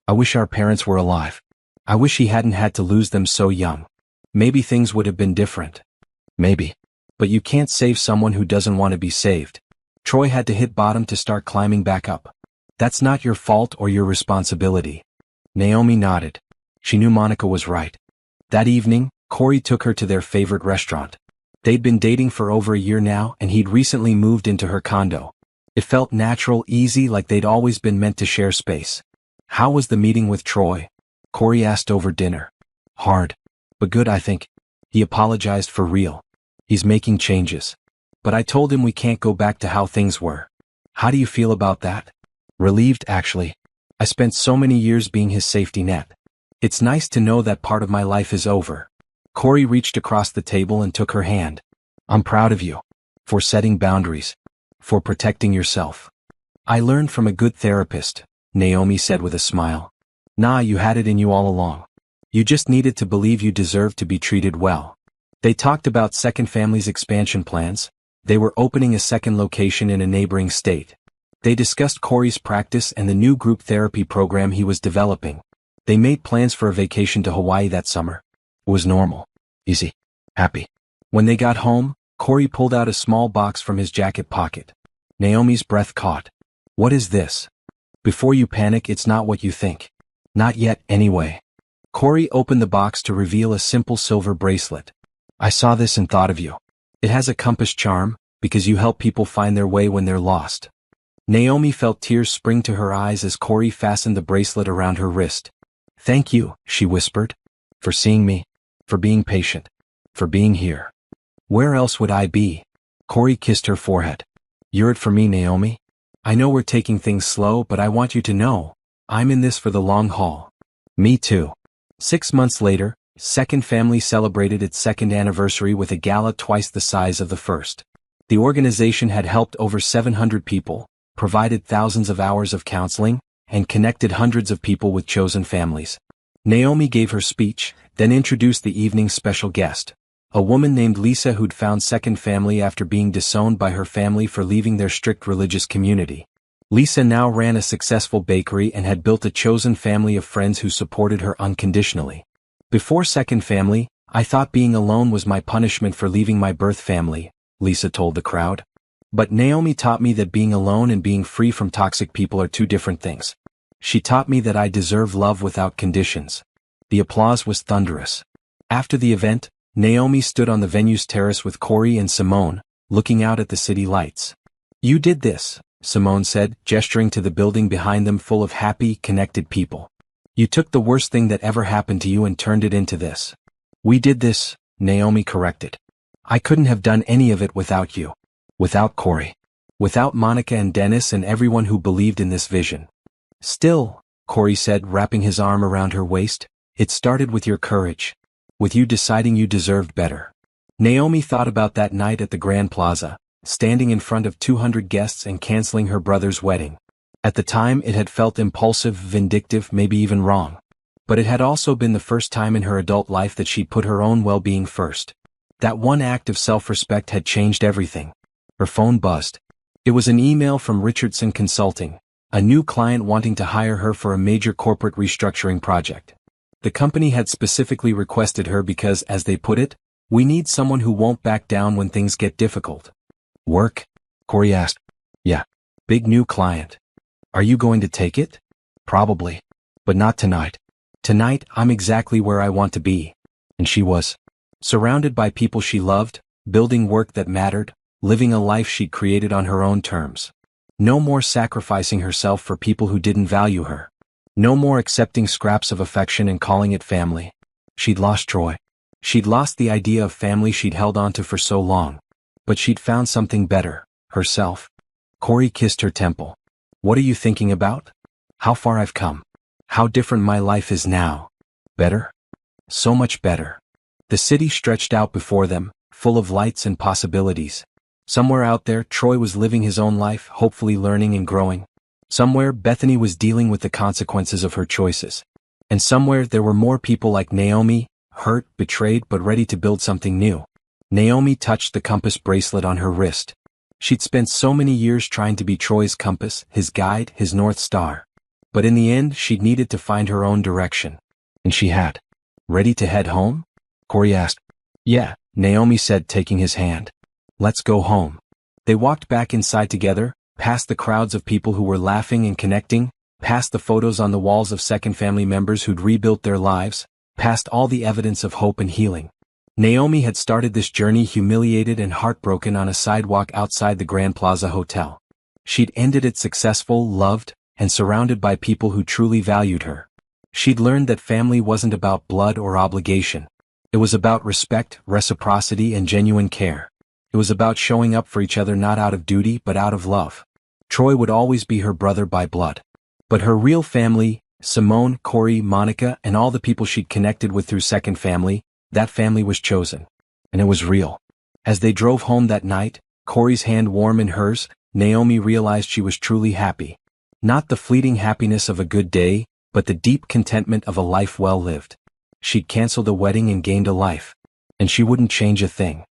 I wish our parents were alive. I wish he hadn't had to lose them so young. Maybe things would have been different. Maybe. But you can't save someone who doesn't want to be saved. Troy had to hit bottom to start climbing back up. That's not your fault or your responsibility. Naomi nodded. She knew Monica was right. That evening, Corey took her to their favorite restaurant. They'd been dating for over a year now, and he'd recently moved into her condo. It felt natural, easy, like they'd always been meant to share space. How was the meeting with Troy? Corey asked over dinner. Hard. But good, I think. He apologized for real. He's making changes. But I told him we can't go back to how things were. How do you feel about that? Relieved, actually. I spent so many years being his safety net. It's nice to know that part of my life is over. Corey reached across the table and took her hand. I'm proud of you. For setting boundaries. For protecting yourself. I learned from a good therapist, Naomi said with a smile. Nah, you had it in you all along. You just needed to believe you deserved to be treated well. They talked about Second Family's expansion plans. They were opening a second location in a neighboring state. They discussed Corey's practice and the new group therapy program he was developing. They made plans for a vacation to Hawaii that summer. It was normal. Easy. Happy. When they got home, Corey pulled out a small box from his jacket pocket. Naomi's breath caught. What is this? Before you panic, it's not what you think. Not yet, anyway. Corey opened the box to reveal a simple silver bracelet. I saw this and thought of you. It has a compass charm, because you help people find their way when they're lost. Naomi felt tears spring to her eyes as Corey fastened the bracelet around her wrist. Thank you, she whispered. For seeing me. For being patient. For being here. Where else would I be? Corey kissed her forehead. You're it for me, Naomi. I know we're taking things slow, but I want you to know. I'm in this for the long haul. Me too. 6 months later, Second Family celebrated its second anniversary with a gala twice the size of the first. The organization had helped over 700 people, provided thousands of hours of counseling, and connected hundreds of people with chosen families. Naomi gave her speech, then introduced the evening's special guest, a woman named Lisa who'd found Second Family after being disowned by her family for leaving their strict religious community. Lisa now ran a successful bakery and had built a chosen family of friends who supported her unconditionally. Before Second Family, I thought being alone was my punishment for leaving my birth family, Lisa told the crowd. But Naomi taught me that being alone and being free from toxic people are two different things. She taught me that I deserve love without conditions. The applause was thunderous. After the event, Naomi stood on the venue's terrace with Corey and Simone, looking out at the city lights. "You did this," Simone said, gesturing to the building behind them full of happy, connected people. "You took the worst thing that ever happened to you and turned it into this." "We did this," Naomi corrected. "I couldn't have done any of it without you. Without Corey. Without Monica and Dennis and everyone who believed in this vision." "Still," Corey said, wrapping his arm around her waist, "it started with your courage. With you deciding you deserved better." Naomi thought about that night at the Grand Plaza, standing in front of 200 guests and canceling her brother's wedding. At the time it had felt impulsive, vindictive, maybe even wrong. But it had also been the first time in her adult life that she'd put her own well-being first. That one act of self-respect had changed everything. Her phone buzzed. It was an email from Richardson Consulting, a new client wanting to hire her for a major corporate restructuring project. The company had specifically requested her because, as they put it, "We need someone who won't back down when things get difficult." "Work?" Corey asked. "Yeah. Big new client. Are you going to take it?" "Probably. But not tonight. Tonight, I'm exactly where I want to be." And she was. Surrounded by people she loved, building work that mattered, living a life she'd created on her own terms. No more sacrificing herself for people who didn't value her. No more accepting scraps of affection and calling it family. She'd lost Troy. She'd lost the idea of family she'd held onto for so long. But she'd found something better, herself. Corey kissed her temple. "What are you thinking about?" "How far I've come. How different my life is now." "Better?" "So much better." The city stretched out before them, full of lights and possibilities. Somewhere out there, Troy was living his own life, hopefully learning and growing. Somewhere, Bethany was dealing with the consequences of her choices. And somewhere, there were more people like Naomi, hurt, betrayed, but ready to build something new. Naomi touched the compass bracelet on her wrist. She'd spent so many years trying to be Troy's compass, his guide, his North Star. But in the end, she'd needed to find her own direction. And she had. "Ready to head home?" Corey asked. "Yeah," Naomi said, taking his hand. "Let's go home." They walked back inside together, past the crowds of people who were laughing and connecting, past the photos on the walls of Second Family members who'd rebuilt their lives, past all the evidence of hope and healing. Naomi had started this journey humiliated and heartbroken on a sidewalk outside the Grand Plaza Hotel. She'd ended it successful, loved, and surrounded by people who truly valued her. She'd learned that family wasn't about blood or obligation. It was about respect, reciprocity, and genuine care. It was about showing up for each other not out of duty but out of love. Troy would always be her brother by blood. But her real family, Simone, Corey, Monica, and all the people she'd connected with through Second Family, that family was chosen. And it was real. As they drove home that night, Corey's hand warm in hers, Naomi realized she was truly happy. Not the fleeting happiness of a good day, but the deep contentment of a life well lived. She'd canceled a wedding and gained a life. And she wouldn't change a thing.